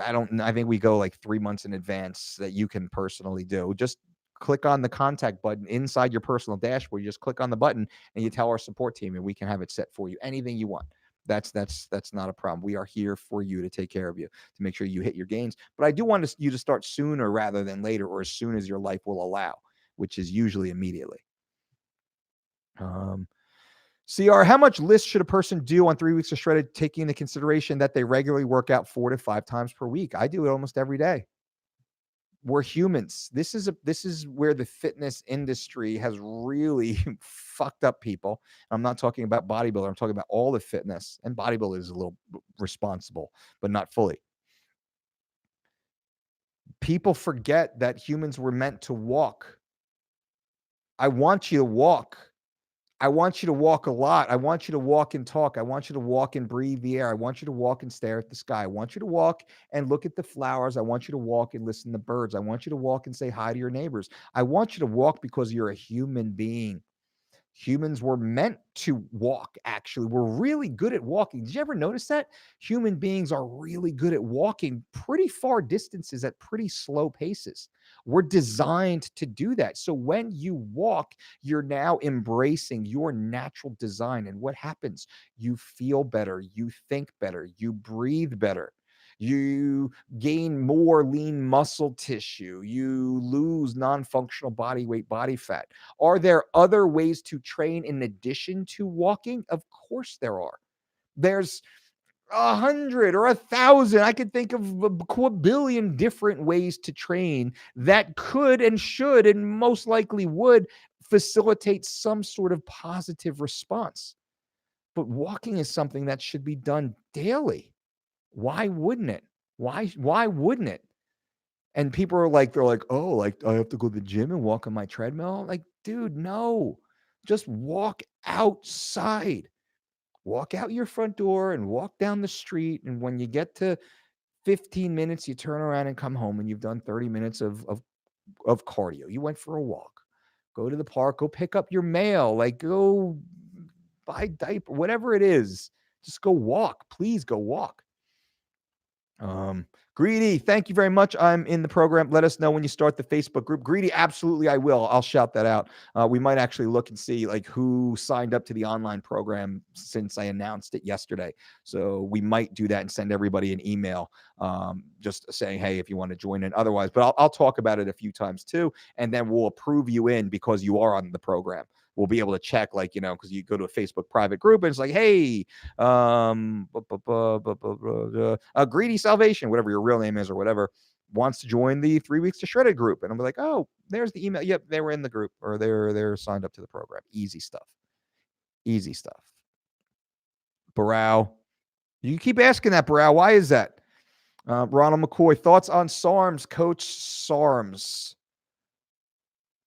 I think we go like 3 months in advance that you can personally do. Just click on the contact button inside your personal dashboard. You just click on the button and you tell our support team, and we can have it set for you. Anything you want. That's not a problem. We are here for you to take care of you, to make sure you hit your gains. But I do want you to start sooner rather than later, or as soon as your life will allow, which is usually immediately. CR, how much list should a person do on 3 weeks of shredded, taking into consideration that they regularly work out 4 to 5 times per week? I do it almost every day. We're humans. This is where the fitness industry has really fucked up people. I'm not talking about bodybuilder. I'm talking about all the fitness, and bodybuilder is a little responsible, but not fully. People forget that humans were meant to walk. I want you to walk. I want you to walk a lot. I want you to walk and talk. I want you to walk and breathe the air. I want you to walk and stare at the sky. I want you to walk and look at the flowers. I want you to walk and listen to birds. I want you to walk and say hi to your neighbors. I want you to walk because you're a human being. Humans were meant to walk, actually. We're really good at walking. Did you ever notice that? Human beings are really good at walking pretty far distances at pretty slow paces. We're designed to do that. So when you walk, you're now embracing your natural design. And what happens? You feel better, you think better, you breathe better. You gain more lean muscle tissue. You lose non-functional body weight, body fat. Are there other ways to train in addition to walking? Of course there are. There's 100 or 1,000. I could think of a quadrillion different ways to train that could and should and most likely would facilitate some sort of positive response. But walking is something that should be done daily. Why wouldn't it? Why wouldn't it? And people are like, they're like, oh, like I have to go to the gym and walk on my treadmill. Like, dude, no, just walk outside. Walk out your front door and walk down the street. And when you get to 15 minutes, you turn around and come home and you've done 30 minutes of cardio. You went for a walk. Go to the park, go pick up your mail, like go buy diaper, whatever it is. Just go walk. Please go walk. Greedy, thank you very much. I'm in the program. Let us know when you start the Facebook group. Greedy, absolutely, I will. I'll shout that out. We might actually look and see like who signed up to the online program since I announced it yesterday. So we might do that and send everybody an email, just saying, hey, if you want to join in. Otherwise, but I'll talk about it a few times too, and then we'll approve you in because you are on the program. We'll be able to check, like, because you go to a Facebook private group and it's like, hey, Greedy Salvation, whatever your real name is or whatever, wants to join the 3 weeks to shredded group. And I'm like, oh, there's the email. Yep, they were in the group or they're signed up to the program. Easy stuff. Easy stuff. Barrow. You keep asking that, Barrow. Why is that? Ronald McCoy, thoughts on SARMs, Coach SARMs?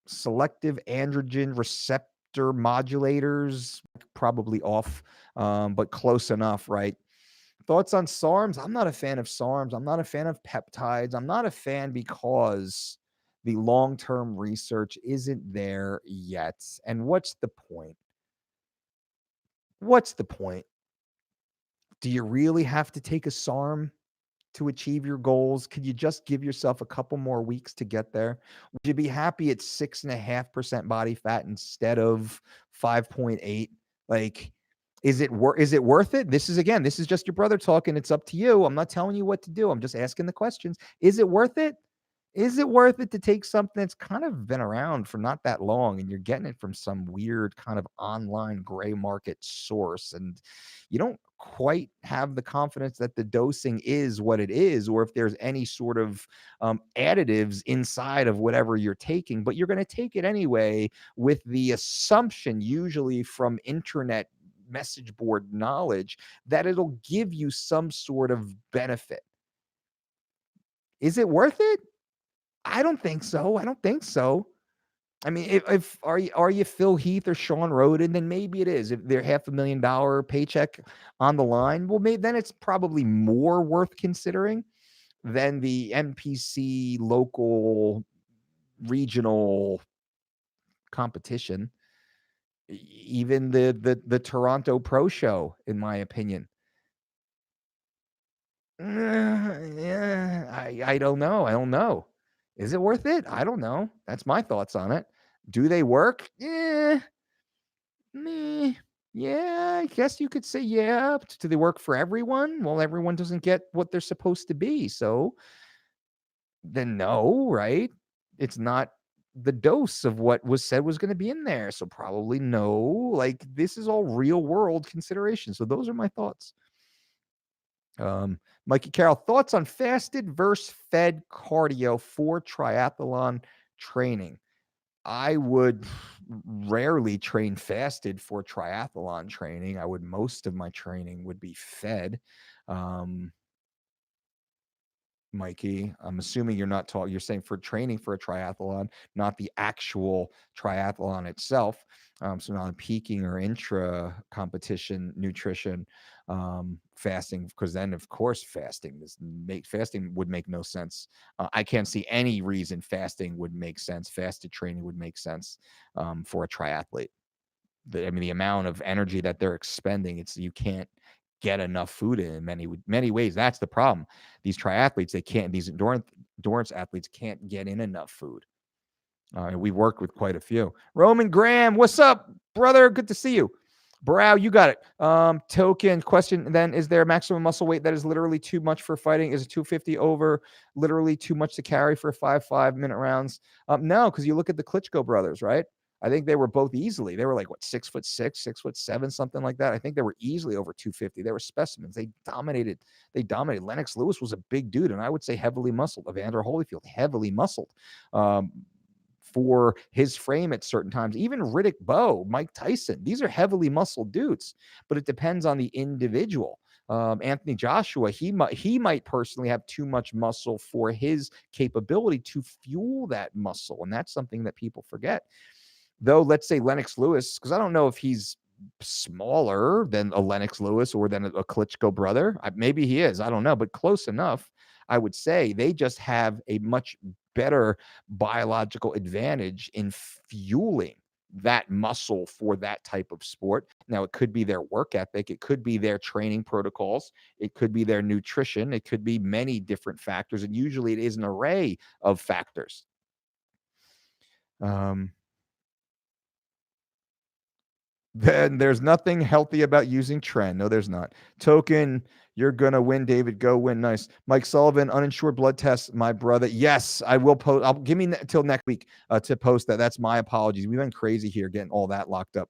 Selective androgen receptor modulators, probably off, but close enough, right? Thoughts on SARMs? I'm not a fan of SARMs. I'm not a fan of peptides. I'm not a fan because the long-term research isn't there yet. And what's the point? What's the point? Do you really have to take a SARM to achieve your goals? Could you just give yourself a couple more weeks to get there? Would you be happy at 6.5% body fat instead of 5.8? Like, is it worth it? This is just your brother talking. It's up to you. I'm not telling you what to do. I'm just asking the questions. Is it worth it? Is it worth it to take something that's kind of been around for not that long and you're getting it from some weird kind of online gray market source and you don't quite have the confidence that the dosing is what it is, or if there's any sort of additives inside of whatever you're taking, but you're going to take it anyway with the assumption, usually from internet message board knowledge, that it'll give you some sort of benefit. Is it worth it? I don't think so. I don't think so. I mean, if are you Phil Heath or Sean Roden, then maybe it is. If they're $500,000 paycheck on the line, well, maybe then it's probably more worth considering than the NPC local regional competition. Even the Toronto Pro Show, in my opinion. Yeah, I don't know. I don't know. Is it worth it? I don't know. That's my thoughts on it. Do they work? Meh. Yeah, I guess you could say yeah. Do they work for everyone? Well, everyone doesn't get what they're supposed to be. So then no, right? It's not the dose of what was said was going to be in there. So probably no. Like, this is all real world consideration. So those are my thoughts. Mikey Carroll, thoughts on fasted versus fed cardio for triathlon training? I would rarely train fasted for triathlon training. Most of my training would be fed. Mikey, I'm assuming you're not talking, you're saying for training for a triathlon, not the actual triathlon itself. So not peaking or intra competition nutrition, fasting, because then of course fasting would make no sense. I can't see any reason fasting would make sense. Fasted training would make sense for a triathlete. The amount of energy that they're expending, you can't get enough food in many ways. That's the problem. These triathletes, these endurance athletes can't get in enough food. We work with quite a few. Roman Graham, what's up, brother? Good to see you. Brow, you got it. Token question then, is there a maximum muscle weight that is literally too much for fighting? Is it 250 over literally too much to carry for 5-minute rounds? No, because you look at the Klitschko brothers, right? I think they were both easily. They were like, what, 6'6", 6'7", something like that. I think they were easily over 250. They were specimens. They dominated. Lennox Lewis was a big dude, and I would say heavily muscled. Evander Holyfield, heavily muscled. For his frame at certain times. Even Riddick Bowe, Mike Tyson, these are heavily muscled dudes, but it depends on the individual. Anthony Joshua, he might personally have too much muscle for his capability to fuel that muscle, and that's something that people forget. Though, let's say Lennox Lewis, because I don't know if he's smaller than a Lennox Lewis or than a Klitschko brother. Maybe he is. I don't know, but close enough. I would say they just have a much better biological advantage in fueling that muscle for that type of sport. Now, it could be their work ethic. It could be their training protocols. It could be their nutrition. It could be many different factors. And usually it is an array of factors. Then there's nothing healthy about using trend. No, there's not. Token, you're going to win, David. Go win. Nice. Mike Sullivan, uninsured blood test, my brother. Yes, I will post. Give me until next week to post that. That's my apologies. We've been crazy here getting all that locked up.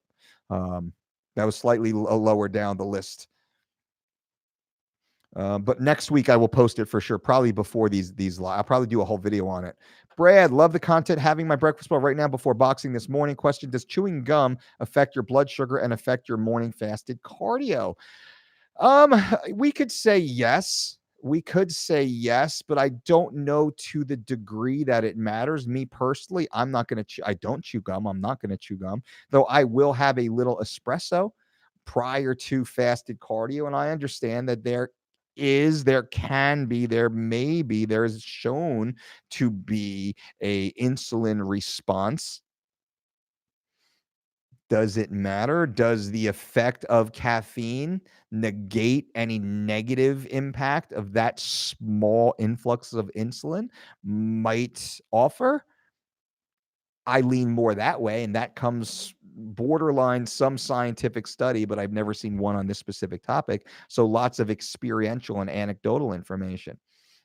That was slightly lower down the list. But next week I will post it for sure. Probably before these I'll probably do a whole video on it. Brad, love the content. Having my breakfast bar right now before boxing this morning. Question: does chewing gum affect your blood sugar and affect your morning fasted cardio? We could say yes. But I don't know to the degree that it matters. Me personally, I'm not going to I don't chew gum. I'm not going to chew gum, though I will have a little espresso prior to fasted cardio. And I understand that there is shown to be a insulin response. Does it matter? Does the effect of caffeine negate any negative impact of that small influx of insulin might offer? I lean more that way, and that comes borderline some scientific study, but I've never seen one on this specific topic. So lots of experiential and anecdotal information.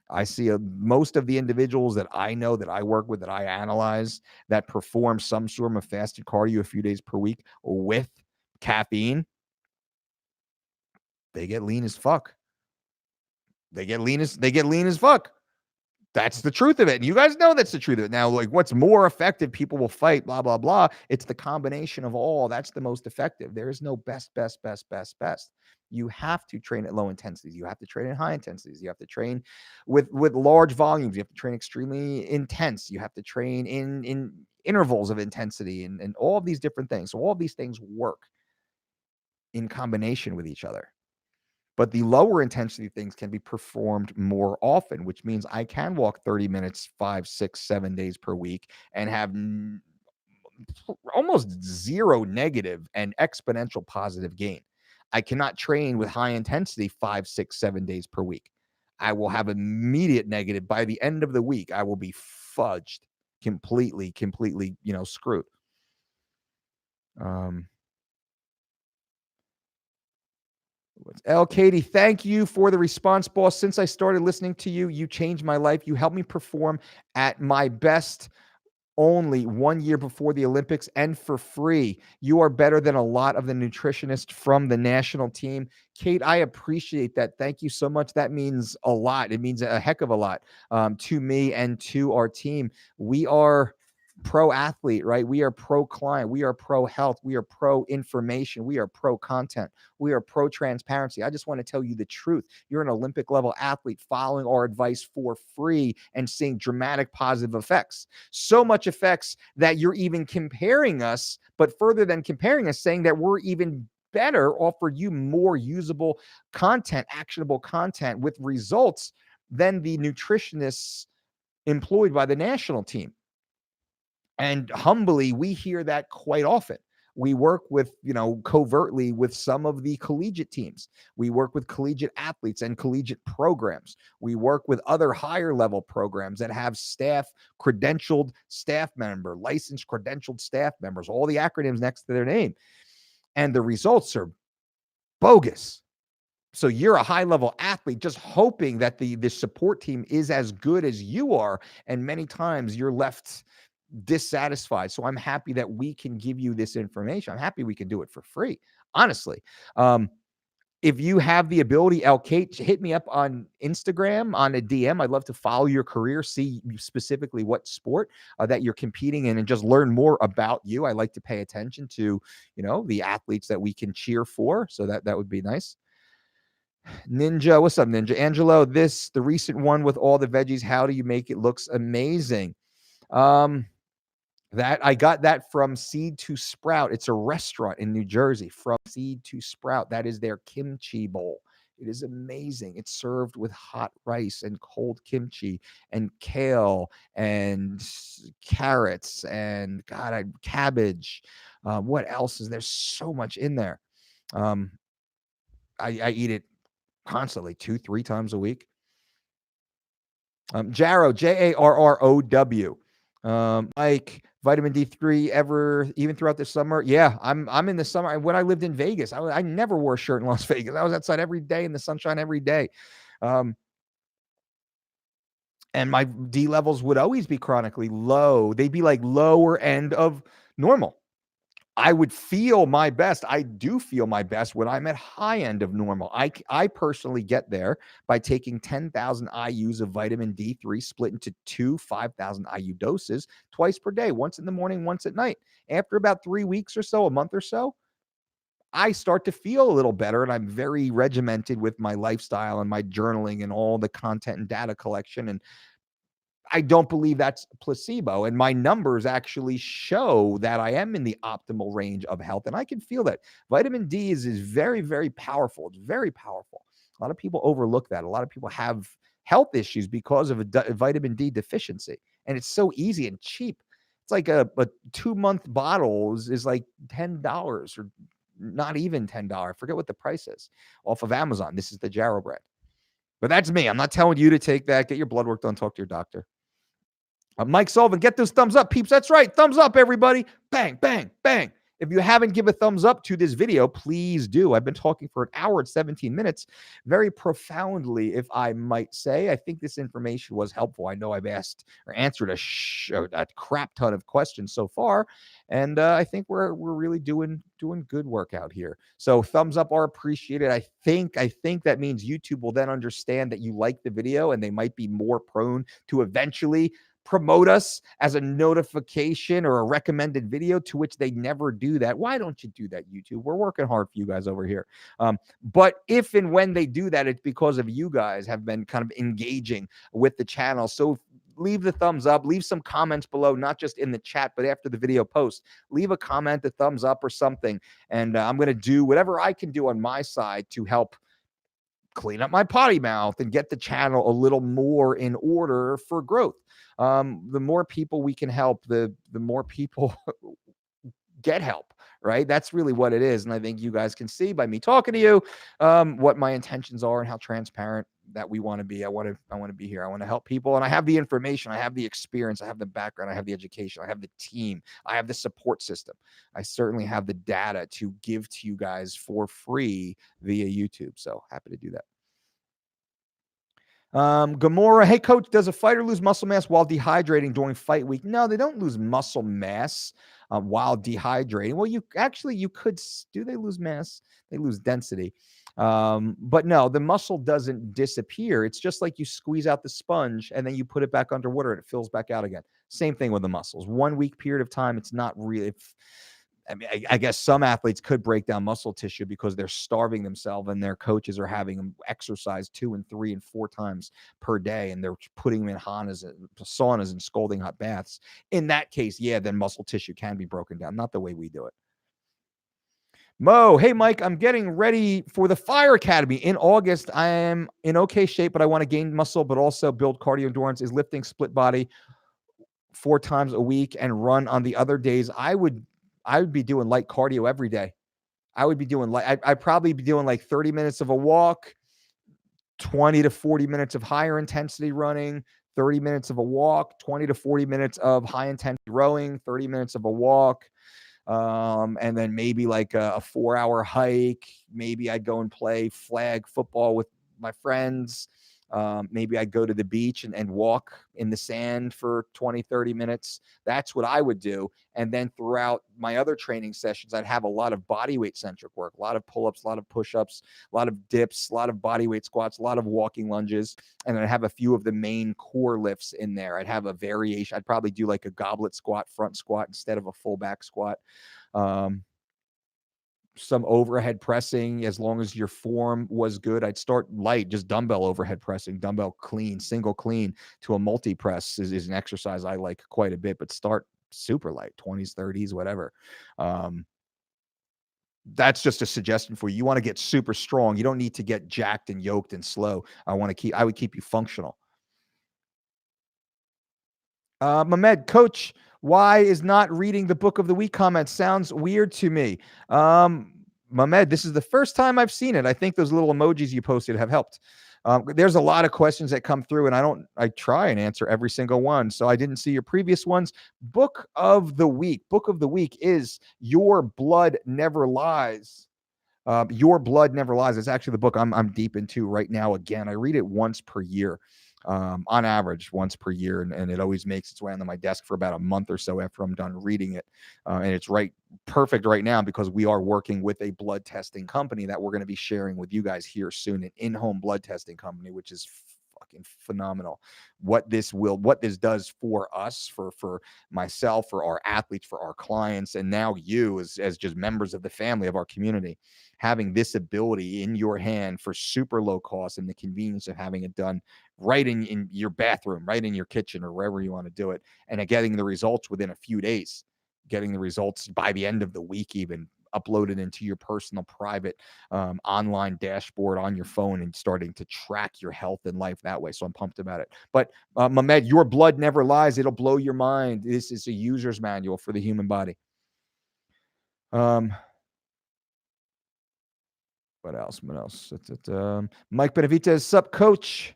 I see most of the individuals that I know, that I work with, that I analyze, that perform some sort of fasted cardio a few days per week with caffeine, they get lean as fuck. They get lean as fuck. That's the truth of it. And you guys know that's the truth of it. Now, like, what's more effective? People will fight, blah, blah, blah. It's the combination of all. That's the most effective. There is no best. You have to train at low intensities. You have to train at high intensities. You have to train with large volumes. You have to train extremely intense. You have to train in intervals of intensity and all of these different things. So all of these things work in combination with each other. But the lower intensity things can be performed more often, which means I can walk 30 minutes, 5, 6, 7 days per week and have almost zero negative and exponential positive gain. I cannot train with high intensity 5, 6, 7 days per week. I will have immediate negative. By the end of the week, I will be fudged completely, screwed. Katie, thank you for the response, boss. Since I started listening to you, you changed my life. You helped me perform at my best only 1 year before the Olympics and for free. You are better than a lot of the nutritionists from the national team. Kate, I appreciate that. Thank you so much. That means a lot. It means a heck of a lot to me and to our team. We are pro athlete, right? We are pro client. We are pro health. We are pro information. We are pro content. We are pro transparency. I just want to tell you the truth. You're an Olympic level athlete following our advice for free and seeing dramatic positive effects. So much effects that you're even comparing us, but further than comparing us, saying that we're even better, offered you more usable content, actionable content with results than the nutritionists employed by the national team. And humbly, we hear that quite often. We work with, covertly with some of the collegiate teams. We work with collegiate athletes and collegiate programs. We work with other higher level programs that have staff, credentialed staff member, licensed credentialed staff members, all the acronyms next to their name. And the results are bogus. So you're a high level athlete just hoping that the support team is as good as you are. And many times you're left dissatisfied. So I'm happy that we can give you this information. I'm happy we can do it for free, honestly. If you have the ability, Kate, hit me up on Instagram on a DM. I'd love to follow your career, see specifically what sport that you're competing in, and just learn more about you. I like to pay attention to, the athletes that we can cheer for. So that would be nice. Ninja, what's up, Ninja? Angelo, the recent one with all the veggies, how do you make it? Looks amazing. That I got that from Seed to Sprout. It's a restaurant in New Jersey. From Seed to Sprout. That is their kimchi bowl. It is amazing. It's served with hot rice and cold kimchi and kale and carrots and cabbage. What else is there? So much in there. I eat it constantly, 2-3 times a week. Jarrow, Jarrow. Like vitamin D3 ever, even throughout the summer? Yeah, I'm in the summer. When I lived in Vegas, I never wore a shirt in Las Vegas. I was outside every day in the sunshine every day. And my D levels would always be chronically low. They'd be like lower end of normal. I would feel my best. I do feel my best when I'm at high end of normal. I personally get there by taking 10,000 IUs of vitamin D3 split into 2 5,000 IU doses twice per day, once in the morning, once at night. After about 3 weeks or so, a month or so, I start to feel a little better, and I'm very regimented with my lifestyle and my journaling and all the content and data collection. And I don't believe that's placebo. And my numbers actually show that I am in the optimal range of health. And I can feel that. Vitamin D is very, very powerful. It's very powerful. A lot of people overlook that. A lot of people have health issues because of a vitamin D deficiency. And it's so easy and cheap. It's like a 2-month bottle is like $10 or not even $10. I forget what the price is off of Amazon. This is the Jarrow brand. But that's me. I'm not telling you to take that. Get your blood work done. Talk to your doctor. Mike Sullivan, get those thumbs up, peeps. That's right. Thumbs up, everybody. Bang, bang, bang. If you haven't given a thumbs up to this video, please do. I've been talking for 1 hour and 17 minutes, very profoundly, if I might say. I think this information was helpful. I know I've asked or answered a crap ton of questions so far, and I think we're really doing good work out here. So thumbs up are appreciated. I think that means YouTube will then understand that you like the video, and they might be more prone to eventually promote us as a notification or a recommended video, to which they never do that. Why don't you do that, YouTube? We're working hard for you guys over here. But if and when they do that, it's because of you guys have been kind of engaging with the channel. So leave the thumbs up, leave some comments below, not just in the chat, but after the video post, leave a comment, a thumbs up or something. And I'm going to do whatever I can do on my side to help clean up my potty mouth and get the channel a little more in order for growth. The more people we can help, the more people get help, right? That's really what it is. And I think you guys can see by me talking to you what my intentions are and how transparent that we want to be. I want to be here. I want to help people. And I have the information. I have the experience. I have the background. I have the education. I have the team. I have the support system. I certainly have the data to give to you guys for free via YouTube. So happy to do that. Gamora, hey coach, does a fighter lose muscle mass while dehydrating during fight week? No, they don't lose muscle mass while dehydrating. Well, you could. Do they lose mass? They lose density. But no, the muscle doesn't disappear. It's just like you squeeze out the sponge and then you put it back underwater and it fills back out again. Same thing with the muscles. 1 week period of time, it's not really. I mean, I guess some athletes could break down muscle tissue because they're starving themselves and their coaches are having them exercise 2 and 3 and 4 times per day, and they're putting them in saunas and scalding hot baths. In that case, yeah, then muscle tissue can be broken down. Not the way we do it. Mo, hey Mike, I'm getting ready for the Fire Academy in August. I am in okay shape, but I want to gain muscle, but also build cardio endurance. Is lifting split body 4 times a week and run on the other days? I would be doing light cardio every day. I would be doing I'd probably be doing like 30 minutes of a walk, 20 to 40 minutes of higher intensity running, 30 minutes of a walk, 20 to 40 minutes of high intensity rowing, 30 minutes of a walk. And then maybe like a 4-hour hike. Maybe I'd go and play flag football with my friends. Maybe I'd go to the beach and walk in the sand for 20, 30 minutes. That's what I would do. And then throughout my other training sessions, I'd have a lot of body weight centric work, a lot of pull-ups, a lot of push-ups, a lot of dips, a lot of body weight squats, a lot of walking lunges. And then I'd have a few of the main core lifts in there. I'd have a variation. I'd probably do like a goblet squat, front squat instead of a full back squat. Some overhead pressing, as long as your form was good. I'd start light, just dumbbell overhead pressing, dumbbell clean, single clean to a multi press is an exercise I like quite a bit, but start super light, 20s, 30s, whatever. That's just a suggestion for you. You want to get super strong. You don't need to get jacked and yoked and slow. I would keep you functional. Mehmed, coach, why is not reading the book of the week comment? Sounds weird to me. Mehmed, this is the first time I've seen it. I think those little emojis you posted have helped. There's a lot of questions that come through, and I try and answer every single one. So I didn't see your previous ones. Book of the week. Book of the week is Your Blood Never Lies. Your Blood Never Lies. It's actually the book I'm deep into right now. Again, I read it once per year. On average once per year, and it always makes its way onto my desk for about a month or so after I'm done reading it. And it's perfect right now because we are working with a blood testing company that we're going to be sharing with you guys here soon, an in-home blood testing company, which is fucking phenomenal. What this does for us, for myself, for our athletes, for our clients, and now you as just members of the family of our community, having this ability in your hand for super low cost and the convenience of having it done right in your bathroom, right in your kitchen, or wherever you want to do it, and getting the results within a few days, getting the results by the end of the week, even uploaded into your personal private online dashboard on your phone and starting to track your health and life that way. So I'm pumped about it. But Mehmed, Your Blood Never Lies. It'll blow your mind. This is a user's manual for the human body. What else? Mike Benavidez, sup, coach?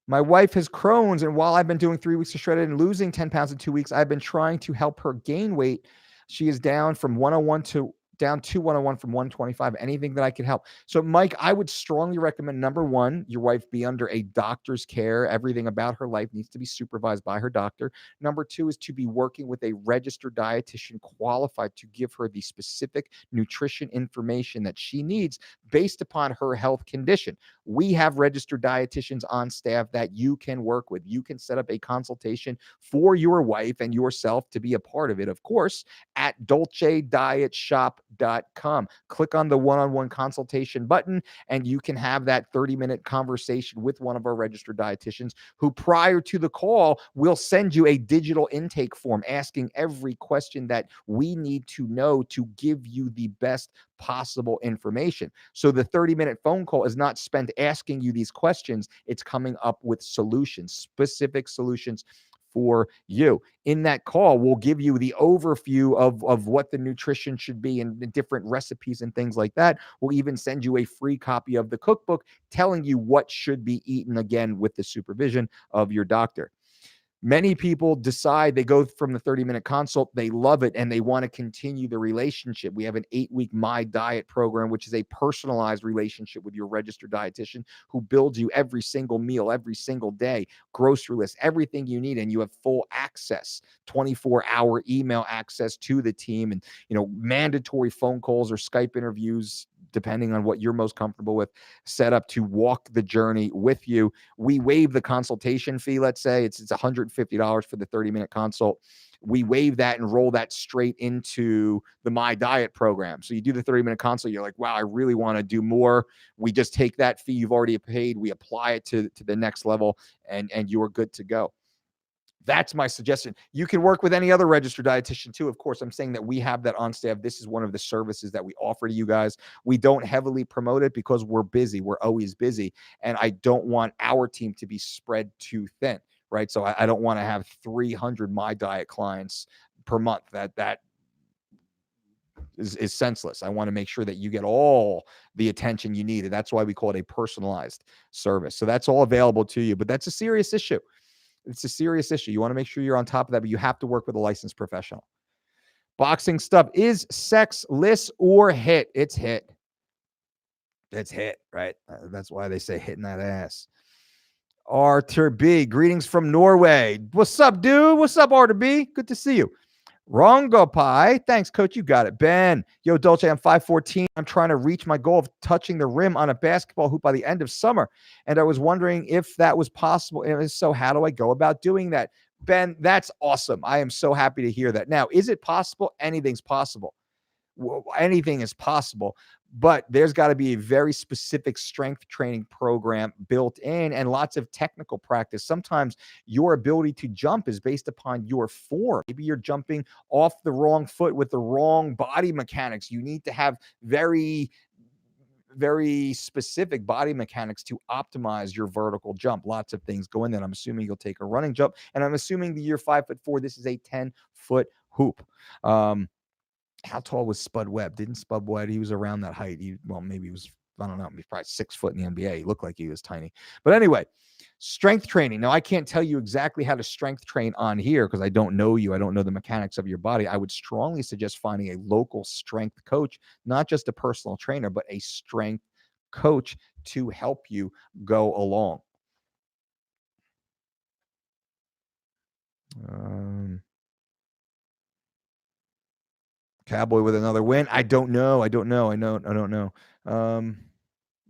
My wife has Crohn's, and while I've been doing 3 weeks of shredded and losing 10 pounds in 2 weeks, I've been trying to help her gain weight. She is down from 101 to 101 from 125. Anything that I can help. So, Mike, I would strongly recommend, number one, your wife be under a doctor's care. Everything about her life needs to be supervised by her doctor. Number two is to be working with a registered dietitian qualified to give her the specific nutrition information that she needs based upon her health condition. We have registered dietitians on staff that you can work with. You can set up a consultation for your wife and yourself to be a part of it, of course, at dolcedietshop.com. Click on the one-on-one consultation button, and you can have that 30-minute conversation with one of our registered dietitians who, prior to the call, will send you a digital intake form asking every question that we need to know to give you the best possible information. So the 30-minute phone call is not spent asking you these questions. It's coming up with solutions, specific solutions for you. In that call, we'll give you the overview of what the nutrition should be and the different recipes and things like that. We'll even send you a free copy of the cookbook telling you what should be eaten, again, with the supervision of your doctor. Many people decide they go from the 30-minute consult, they love it, and they want to continue the relationship. We have an 8-week My Diet program, which is a personalized relationship with your registered dietitian who builds you every single meal, every single day, grocery list, everything you need, and you have full access, 24-hour email access to the team, and mandatory phone calls or Skype interviews, depending on what you're most comfortable with, set up to walk the journey with you. We waive the consultation fee. Let's say it's $150 for the 30-minute consult. We waive that and roll that straight into the My Diet program. So you do the 30-minute consult, you're like, wow, I really want to do more. We just take that fee you've already paid, we apply it to the next level, and you're good to go. That's my suggestion. You can work with any other registered dietitian too. Of course, I'm saying that we have that on staff. This is one of the services that we offer to you guys. We don't heavily promote it because we're busy. We're always busy. And I don't want our team to be spread too thin, right? So I don't want to have 300 My Diet clients per month. That is senseless. I want to make sure that you get all the attention you need. And that's why we call it a personalized service. So that's all available to you. But that's a serious issue. It's a serious issue. You want to make sure you're on top of that, but you have to work with a licensed professional. Boxing stuff. Is sexless or hit? It's hit. It's hit, right? That's why they say hitting that ass. Arthur B, greetings from Norway. What's up, dude? What's up, Arthur B? Good to see you. Rongo Pie. Thanks, coach. You got it. Ben. Yo, Dolce, I'm 5'14". I'm trying to reach my goal of touching the rim on a basketball hoop by the end of summer. And I was wondering if that was possible. And if so, how do I go about doing that? Ben, that's awesome. I am so happy to hear that. Now, is it possible? Anything's possible. Anything is possible, but there's got to be a very specific strength training program built in and lots of technical practice. Sometimes your ability to jump is based upon your form. Maybe you're jumping off the wrong foot with the wrong body mechanics. You need to have very specific body mechanics to optimize your vertical jump. Lots of things go in there. I'm assuming you'll take a running jump, and I'm assuming that you're 5'4". This is a 10-foot hoop. How tall was Spud Webb? Didn't Spud Webb, he was around that height. Maybe he was, I don't know, maybe probably 6 foot in the NBA. He looked like he was tiny. But anyway, strength training. Now, I can't tell you exactly how to strength train on here because I don't know you. I don't know the mechanics of your body. I would strongly suggest finding a local strength coach, not just a personal trainer, but a strength coach to help you go along. Cowboy with another win. I don't know. I don't know.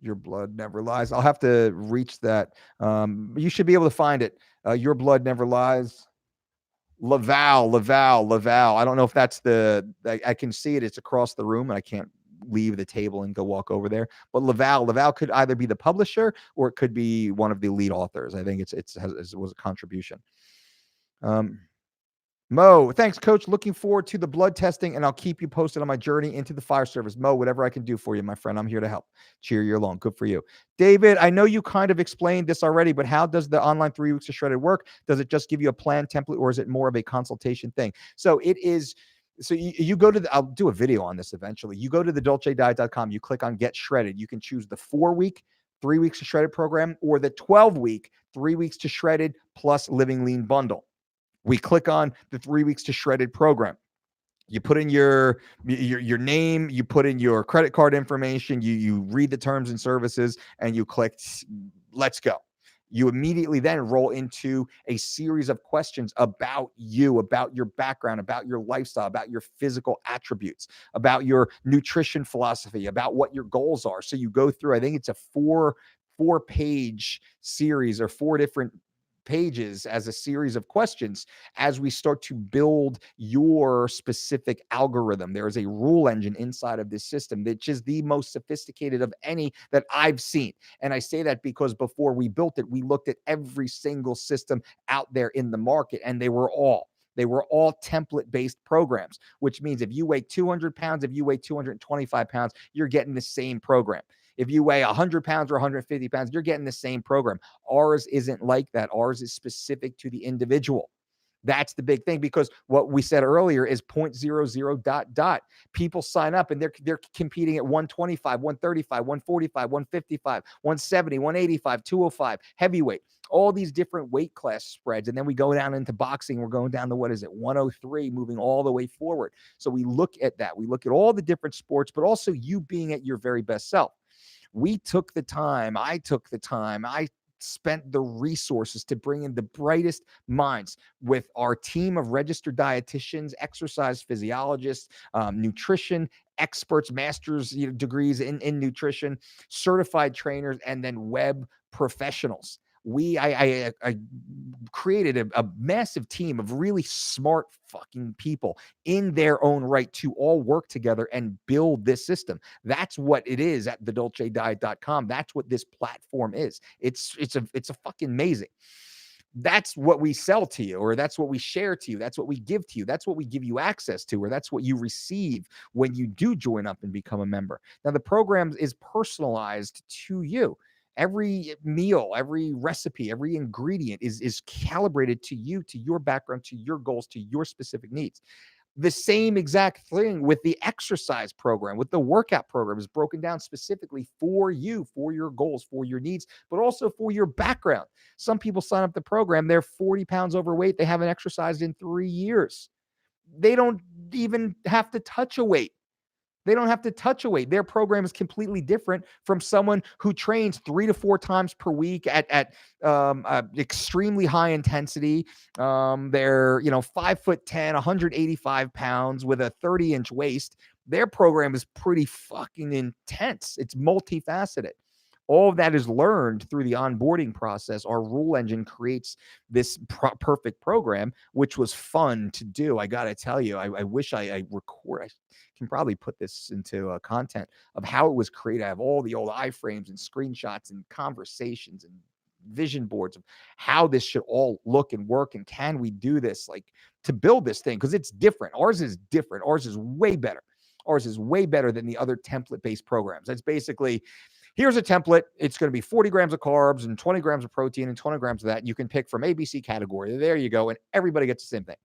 Your blood never lies. I'll have to reach that. You should be able to find it. Your blood never lies. Laval. I don't know if that's I can see it. It's across the room and I can't leave the table and go walk over there. But Laval could either be the publisher or it could be one of the lead authors. I think it was a contribution. Mo, thanks, coach. Looking forward to the blood testing, and I'll keep you posted on my journey into the fire service. Mo, whatever I can do for you, my friend, I'm here to help. Cheer you along. Good for you. David, I know you kind of explained this already, but how does the online 3 weeks of shredded work? Does it just give you a plan template, or is it more of a consultation thing? So it is. So you go to I'll do a video on this eventually. You go to the dolcediet.com, you click on Get Shredded. You can choose the 4-week, 3 weeks of shredded program, or the 12-week, 3 weeks to shredded plus living lean bundle. We click on the 3 weeks to shredded program. You put in your name, you put in your credit card information, you read the terms and services, and you click, let's go. You immediately then roll into a series of questions about you, about your background, about your lifestyle, about your physical attributes, about your nutrition philosophy, about what your goals are. So you go through, I think it's a four-page series or 4 different pages as a series of questions as we start to build your specific algorithm. There is a rule engine inside of this system that is the most sophisticated of any that I've seen. And I say that because before we built it, we looked at every single system out there in the market, and they were all template-based programs, which means if you weigh 200 pounds, if you weigh 225 pounds, you're getting the same program. If you weigh 100 pounds or 150 pounds, you're getting the same program. Ours isn't like that. Ours is specific to the individual. That's the big thing, because what we said earlier is 0.00 dot dot. People sign up and they're competing at 125, 135, 145, 155, 170, 185, 205, heavyweight, all these different weight class spreads. And then we go down into boxing. We're going down to, 103, moving all the way forward. So we look at that. We look at all the different sports, but also you being at your very best self. We took the time. I took the time. I spent the resources to bring in the brightest minds with our team of registered dietitians, exercise physiologists, nutrition experts, master's degrees in nutrition, certified trainers, and then web professionals. I created a massive team of really smart fucking people in their own right to all work together and build this system. That's what it is at thedolcediet.com. That's what this platform is. It's a fucking amazing. That's what we sell to you, or that's what we share to you. That's what we give to you. That's what we give you access to, or that's what you receive when you do join up and become a member. Now, the program is personalized to you. Every meal, every recipe, every ingredient is calibrated to you, to your background, to your goals, to your specific needs. The same exact thing with the exercise program, with the workout program, is broken down specifically for you, for your goals, for your needs, but also for your background. Some people sign up the program, they're 40 pounds overweight, they haven't exercised in 3 years. They don't even have to touch a weight. They don't have to touch a weight. Their program is completely different from someone who trains 3 to 4 times per week at extremely high intensity. They're 5'10", 185 pounds with a 30-inch waist. Their program is pretty fucking intense. It's multifaceted. All of that is learned through the onboarding process. Our rule engine creates this perfect program, which was fun to do. I got to tell you, I wish I can probably put this into content of how it was created. I have all the old iframes and screenshots and conversations and vision boards of how this should all look and work. And can we do this, like, to build this thing? Because it's different. Ours is different. Ours is way better. Ours is way better than the other template-based programs. That's basically, here's a template. It's going to be 40 grams of carbs and 20 grams of protein and 20 grams of that. And you can pick from ABC category. There you go. And everybody gets the same thing.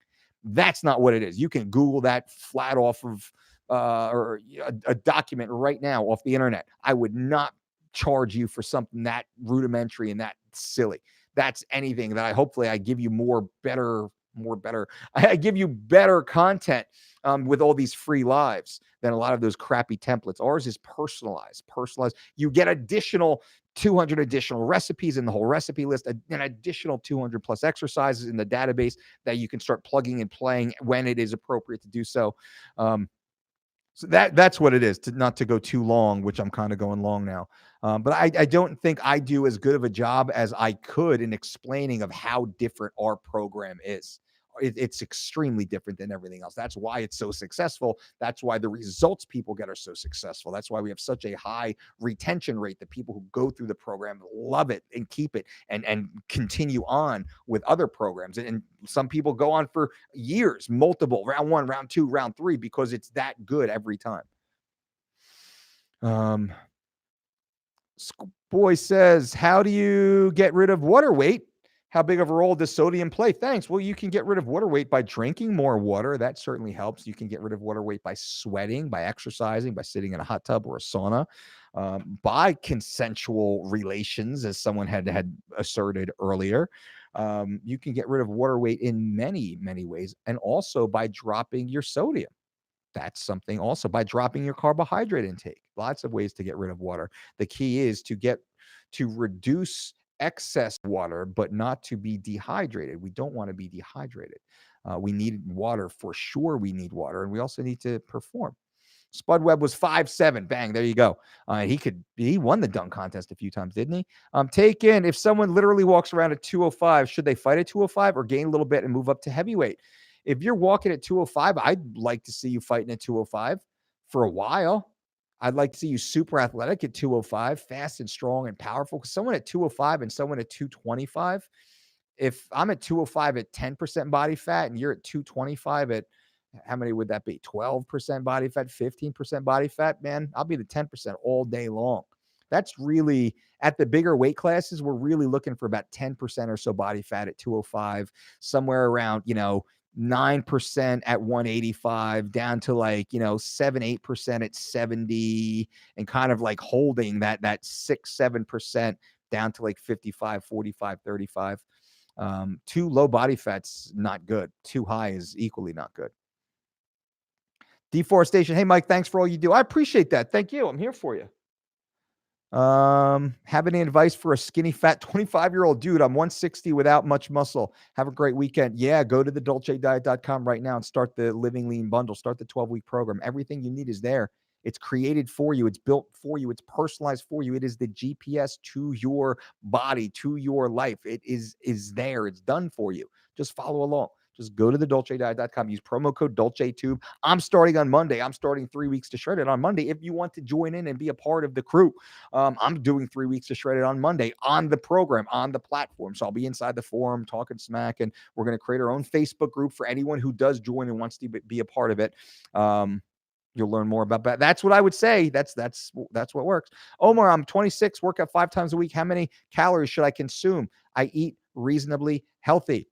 That's not what it is. You can Google that flat off of or a document right now off the internet. I would not charge you for something that rudimentary and that silly. That's anything that hopefully I give you I give you better content with all these free lives than a lot of those crappy templates. Ours is personalized. You get 200 additional recipes in the whole recipe list, an additional 200 plus exercises in the database that you can start plugging and playing when it is appropriate to do so. So that's what it is, not to go too long, which I'm kind of going long now. But I don't think I do as good of a job as I could in explaining of how different our program is. It's extremely different than everything else. That's why it's so successful. That's why the results people get are so successful. That's why we have such a high retention rate. The people who go through the program love it and keep it and continue on with other programs. And some people go on for years, multiple, round 1, round 2, round 3, because it's that good every time. Boy says, how do you get rid of water weight? How big of a role does sodium play? Thanks. Well, you can get rid of water weight by drinking more water. That certainly helps. You can get rid of water weight by sweating, by exercising, by sitting in a hot tub or a sauna, by consensual relations, as someone had asserted earlier. You can get rid of water weight in many, many ways, and also by dropping your sodium. That's something also, by dropping your carbohydrate intake. Lots of ways to get rid of water. The key is to reduce excess water, but not to be dehydrated. We don't want to be dehydrated. We need water for sure. We need water, and we also need to perform. Spud Webb was 5'7". Bang, there you go. He won the dunk contest a few times, didn't he? Take in, if someone literally walks around at 205, should they fight at 205 or gain a little bit and move up to heavyweight? If you're walking at 205, I'd like to see you fighting at 205 for a while. I'd like to see you super athletic at 205, fast and strong and powerful. Because someone at 205 and someone at 225, if I'm at 205 at 10% body fat and you're at 225 at, how many would that be? 12% body fat, 15% body fat, man, I'll be the 10% all day long. That's really, at the bigger weight classes, we're really looking for about 10% or so body fat at 205, somewhere around, 9% at 185, down to like, 7-8% at 70, and kind of like holding that 6-7% down to like 55, 45, 35. Too low body fat's not good. Too high is equally not good. Deforestation. Hey, Mike, thanks for all you do. I appreciate that. Thank you. I'm here for you. Have any advice for a skinny, fat 25-year-old dude? I'm 160 without much muscle. Have a great weekend. Yeah, go to the dolcediet.com right now and start the Living Lean bundle. Start the 12-week program. Everything you need is there. It's created for you. It's built for you. It's personalized for you. It is the GPS to your body, to your life. It is there. It's done for you. Just follow along. Just go to the dolcediet.com. Use promo code DolceTube. I'm starting on Monday. I'm starting 3 weeks to shred it on Monday. If you want to join in and be a part of the crew, I'm doing 3 weeks to shred it on Monday on the program, on the platform. So I'll be inside the forum talking smack, and we're going to create our own Facebook group for anyone who does join and wants to be a part of it. You'll learn more about that. That's what I would say. That's what works. Omar, I'm 26, work out 5 times a week. How many calories should I consume? I eat reasonably healthy.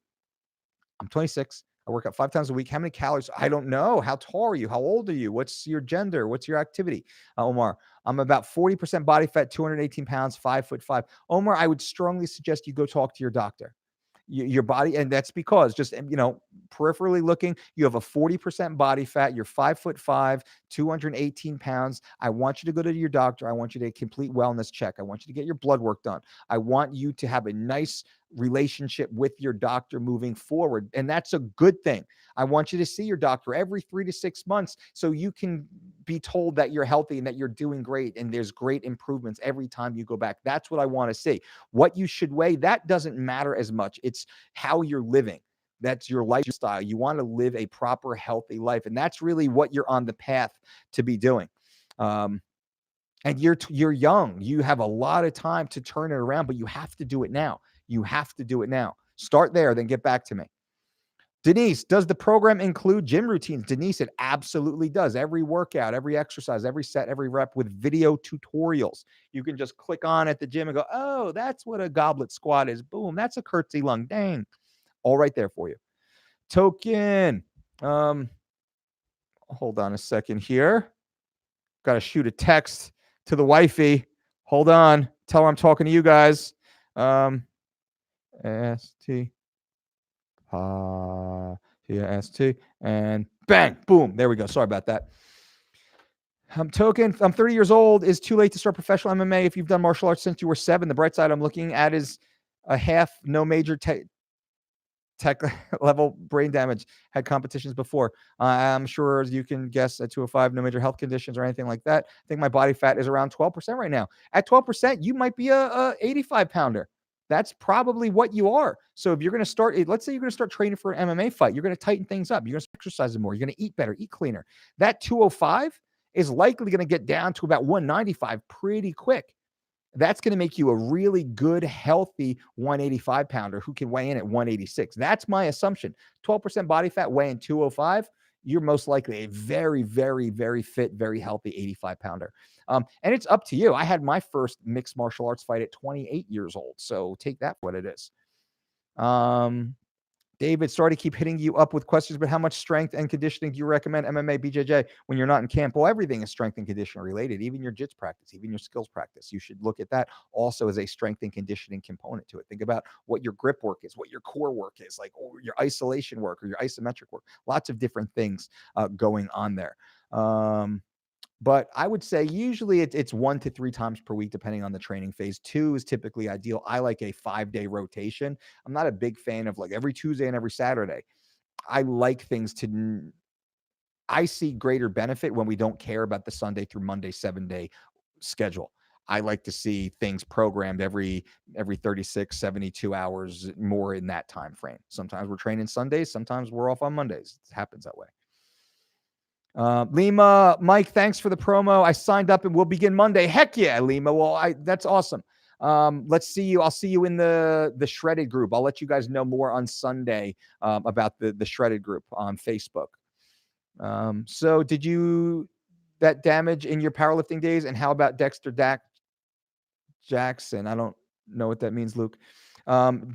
I'm 26. I work out 5 times a week. How many calories? I don't know. How tall are you? How old are you? What's your gender? What's your activity? Omar, I'm about 40% body fat, 218 pounds, 5'5". Omar, I would strongly suggest you go talk to your doctor. Your body, and that's because just, peripherally looking, you have a 40% body fat, you're 5'5", 218 pounds. I want you to go to your doctor. I want you to complete wellness check. I want you to get your blood work done. I want you to have a nice relationship with your doctor moving forward. And that's a good thing. I want you to see your doctor every 3 to 6 months so you can be told that you're healthy and that you're doing great and there's great improvements every time you go back. That's what I want to see. What you should weigh, that doesn't matter as much. It's how you're living. That's your lifestyle. You want to live a proper, healthy life. And that's really what you're on the path to be doing. And you're young. You have a lot of time to turn it around, but you have to do it now. You have to do it now. Start there, then get back to me. Denise, does the program include gym routines? Denise, it absolutely does. Every workout, every exercise, every set, every rep with video tutorials. You can just click on at the gym and go, oh, that's what a goblet squat is. Boom, that's a curtsy lung. Dang. All right there for you. Token. Hold on a second here. Got to shoot a text to the wifey. Hold on. Tell her I'm talking to you guys. ST. ST. And bang. Boom. There we go. Sorry about that. Token. I'm 30 years old. Is too late to start professional MMA if you've done martial arts since you were 7. The bright side I'm looking at is a half, no major tech level brain damage. Had competitions before. I'm sure, as you can guess, at 205, no major health conditions or anything like that. I think my body fat is around 12% right now. At 12%, you might be a 85 pounder. That's probably what you are. So if you're going to start, let's say you're going to start training for an MMA fight, you're going to tighten things up. You're going to exercise more. You're going to eat better, eat cleaner. That 205 is likely going to get down to about 195 pretty quick. That's going to make you a really good, healthy 185 pounder who can weigh in at 186. That's my assumption. 12% body fat, weighing 205. You're most likely a very, very, very fit, very healthy 85 pounder. And it's up to you. I had my first mixed martial arts fight at 28 years old. So take that for what it is. David, sorry to keep hitting you up with questions, but how much strength and conditioning do you recommend MMA, BJJ when you're not in camp? Well, everything is strength and conditioning related, even your jits practice, even your skills practice. You should look at that also as a strength and conditioning component to it. Think about what your grip work is, what your core work is, like your isolation work or your isometric work. Lots of different things going on there. But I would say usually it's 1 to 3 times per week, depending on the training phase. 2 is typically ideal. I like a 5-day rotation. I'm not a big fan of like every Tuesday and every Saturday. I like things I see greater benefit when we don't care about the Sunday through Monday 7-day schedule. I like to see things programmed every 36, 72 hours more in that time frame. Sometimes we're training Sundays. Sometimes we're off on Mondays. It happens that way. Lima, Mike, thanks for the promo. I signed up and we'll begin Monday. Heck yeah, Lima. Well, that's awesome. Let's see you. I'll see you in the shredded group. I'll let you guys know more on Sunday about the shredded group on Facebook. So did you that damage in your powerlifting days? And how about Dexter Dack Jackson. I don't know what that means, Luke.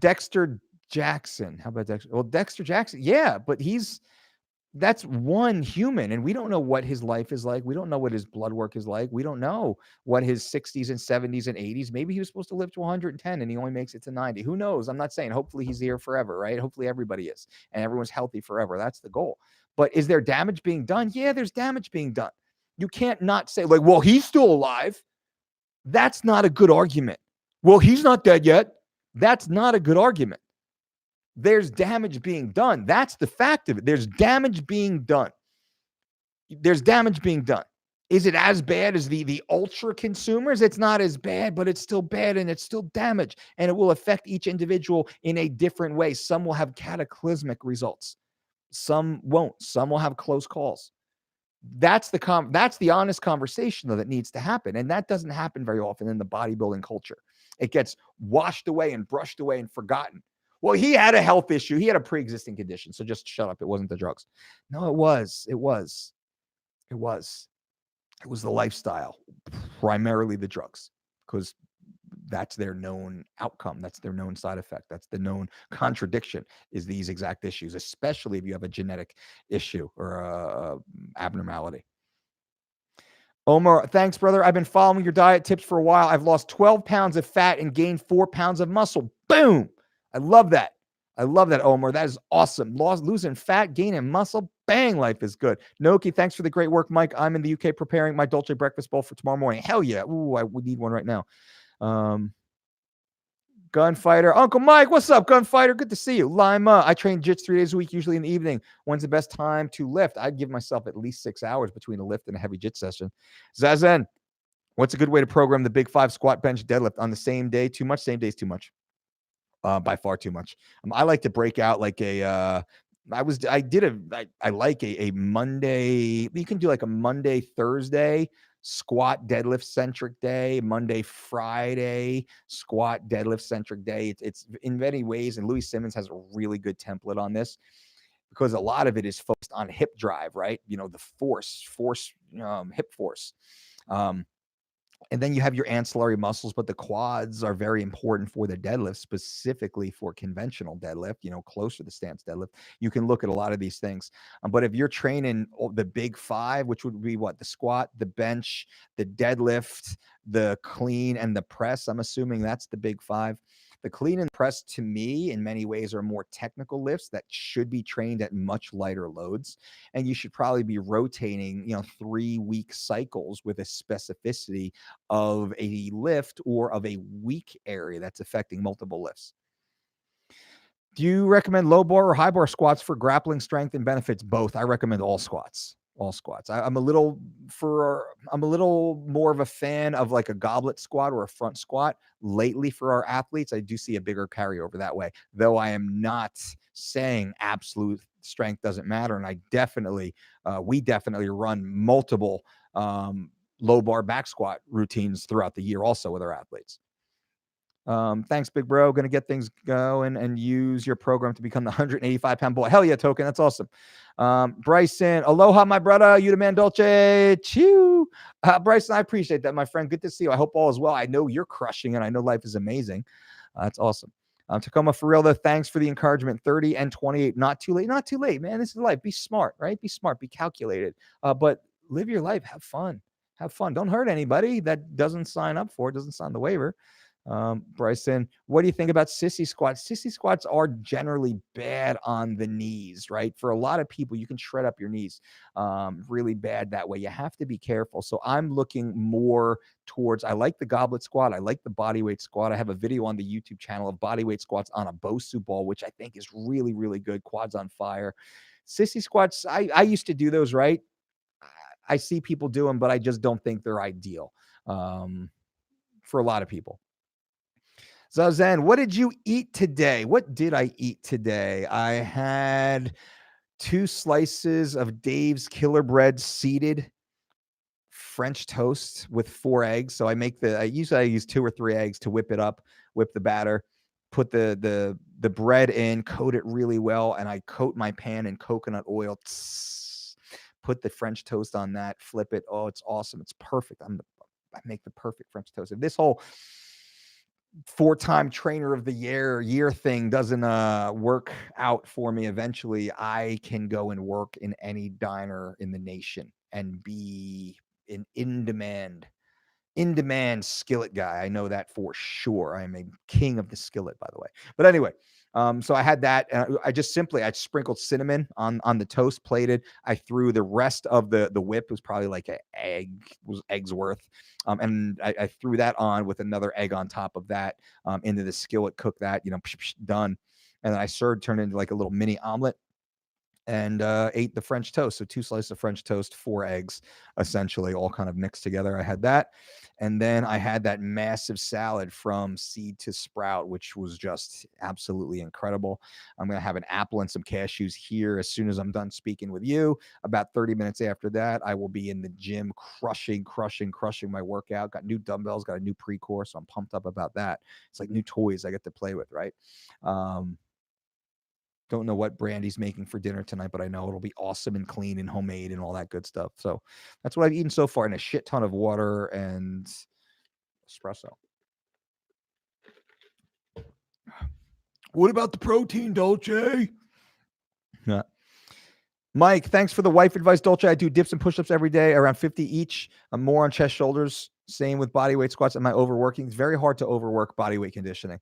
Dexter Jackson. How about Dexter? Well, Dexter Jackson. Yeah, but that's one human, and we don't know what his life is like. We don't know what his blood work is like. We don't know what his 60s and 70s and 80s. Maybe he was supposed to live to 110 and he only makes it to 90. Who knows? I'm not saying hopefully he's here forever, right? Hopefully everybody is and everyone's healthy forever. That's the goal. But is there damage being done? Yeah, there's damage being done. You can't not say like, well, he's still alive. That's not a good argument. Well, he's not dead yet. That's not a good argument. There's damage being done. That's the fact of it. There's damage being done. There's damage being done. Is it as bad as the ultra consumers? It's not as bad, but it's still bad and it's still damage. And it will affect each individual in a different way. Some will have cataclysmic results. Some won't. Some will have close calls. That's the honest conversation though that needs to happen. And that doesn't happen very often in the bodybuilding culture. It gets washed away and brushed away and forgotten. Well, he had a health issue. He had a pre-existing condition. So just shut up. It wasn't the drugs. No, it was the lifestyle, primarily the drugs, because that's their known outcome. That's their known side effect. That's the known contradiction is these exact issues, especially if you have a genetic issue or a abnormality. Omar, thanks, brother. I've been following your diet tips for a while. I've lost 12 pounds of fat and gained 4 pounds of muscle. Boom. I love that. I love that, Omar. That is awesome. Losing fat, gaining muscle. Bang, life is good. Noki, thanks for the great work, Mike. I'm in the UK preparing my Dolce breakfast bowl for tomorrow morning. Hell yeah. Ooh, I would need one right now. Gunfighter. Uncle Mike, what's up, Gunfighter? Good to see you. Lima, I train jits 3 days a week, usually in the evening. When's the best time to lift? I'd give myself at least 6 hours between a lift and a heavy jit session. Zazen, what's a good way to program the big 5 squat, bench, deadlift on the same day? Too much? Same day is too much. By far too much. I like to break out like I like a Monday. You can do like a Monday, Thursday squat deadlift centric day, Monday, Friday squat deadlift centric day. It's in many ways, and Louis Simmons has a really good template on this because a lot of it is focused on hip drive, right? You know, the hip force. And then you have your ancillary muscles, but the quads are very important for the deadlift, specifically for conventional deadlift, closer to the stance deadlift. You can look at a lot of these things. But if you're training the big 5, which would be what? The squat, the bench, the deadlift, the clean, and the press, I'm assuming that's the big 5. The clean and press, to me, in many ways, are more technical lifts that should be trained at much lighter loads. And you should probably be rotating, 3-week cycles with a specificity of a lift or of a weak area that's affecting multiple lifts. Do you recommend low bar or high bar squats for grappling strength and benefits? Both. I recommend all squats. I'm a little more of a fan of like a goblet squat or a front squat lately for our athletes. I do see a bigger carryover that way, though I am not saying absolute strength doesn't matter. And we definitely run multiple low bar back squat routines throughout the year also with our athletes. Thanks, big bro. Going to get things going and use your program to become the 185-pound boy. Hell yeah, Token. That's awesome. Bryson, aloha, my brother. You the man, Dolce. Chew. Bryson, I appreciate that, my friend. Good to see you. I hope all is well. I know you're crushing it. I know life is amazing. That's awesome. Tacoma, for real, though, thanks for the encouragement. 30 and 28. Not too late. Not too late, man. This is life. Be smart, right? Be smart. Be calculated. But live your life. Have fun. Have fun. Don't hurt anybody that doesn't sign up for it, doesn't sign the waiver. Bryson, what do you think about sissy squats? Sissy squats are generally bad on the knees, right? For a lot of people, you can shred up your knees really bad that way. You have to be careful. So I'm looking more towards, I like the goblet squat. I like the bodyweight squat. I have a video on the YouTube channel of bodyweight squats on a Bosu ball, which I think is really, really good. Quads on fire. Sissy squats, I used to do those, right? I see people do them, but I just don't think they're ideal for a lot of people. Zazen, what did you eat today? What did I eat today? I had 2 slices of Dave's Killer Bread seeded French toast with 4 eggs. So I usually use 2 or 3 eggs to whip it up, whip the batter, put the bread in, coat it really well, and I coat my pan in coconut oil. Put the French toast on that, flip it. Oh, it's awesome. It's perfect. I make the perfect French toast. If this whole four-time trainer of the year thing doesn't work out for me eventually, I can go and work in any diner in the nation and be an in-demand skillet guy. I know that for sure. I am a king of the skillet, by the way. But anyway, so I had that. I sprinkled cinnamon on the toast, plated. I threw the rest of the whip, was probably like eggs worth, and I threw that on with another egg on top of that, into the skillet. Cook that, done. And then I turned into like a little mini omelet, and ate the French toast. So 2 slices of French toast, 4 eggs, essentially, all kind of mixed together. I had that. And then I had that massive salad from seed to sprout, which was just absolutely incredible. I'm going to have an apple and some cashews here as soon as I'm done speaking with you. About 30 minutes after that, I will be in the gym crushing my workout. Got new dumbbells, got a new pre-core, so I'm pumped up about that. It's like new toys I get to play with, right? Don't know what Brandy's making for dinner tonight, but I know it'll be awesome and clean and homemade and all that good stuff. So that's what I've eaten so far, and a shit ton of water and espresso. What about the protein, Dolce? Yeah. Mike, thanks for the wife advice, Dolce. I do dips and push-ups every day, around 50 each. I'm more on chest, shoulders. Same with body weight squats. Am I overworking? It's very hard to overwork body weight conditioning.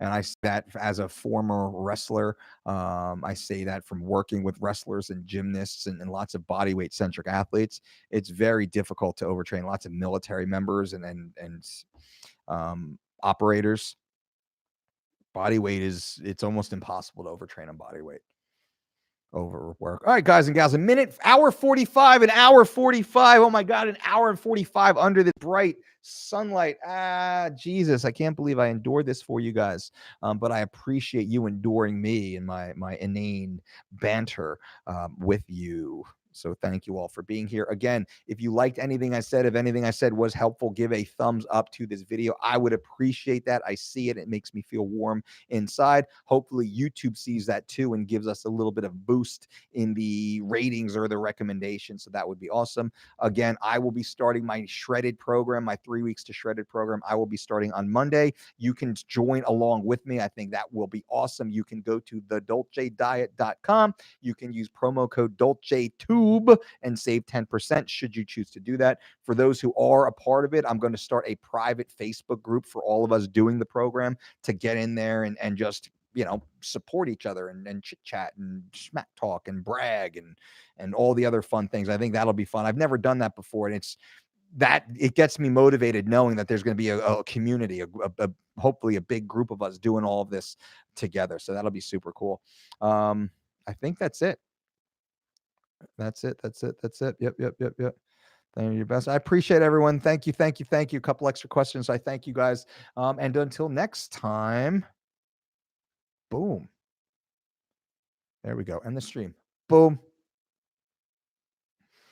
And I say that as a former wrestler. I say that from working with wrestlers and gymnasts and lots of body weight centric athletes. It's very difficult to overtrain. Lots of military members and operators. Body weight it's almost impossible to overtrain on body weight. Overwork. All right, guys and gals, hour 45. Oh my God, an hour and 45 under the bright sunlight. Jesus, I can't believe I endured this for you guys. But I appreciate you enduring me and my inane banter with you. So thank you all for being here. Again, if you liked anything I said, if anything I said was helpful, give a thumbs up to this video. I would appreciate that. I see it. It makes me feel warm inside. Hopefully YouTube sees that too and gives us a little bit of boost in the ratings or the recommendations. So that would be awesome. Again, I will be starting my shredded program, my 3 weeks to shredded program. I will be starting on Monday. You can join along with me. I think that will be awesome. You can go to thedolcediet.com. You can use promo code DolceTube and save 10% should you choose to do that. For those who are a part of it, I'm going to start a private Facebook group for all of us doing the program to get in there and just, support each other and chit chat and smack talk and brag and all the other fun things. I think that'll be fun. I've never done that before. And it gets me motivated knowing that there's going to be a community, hopefully a big group of us doing all of this together. So that'll be super cool. I think that's it. That's it. Yep. Thank you, your best. I appreciate everyone. Thank you. A couple extra questions. I thank you guys. And until next time, boom. There we go. End the stream. Boom.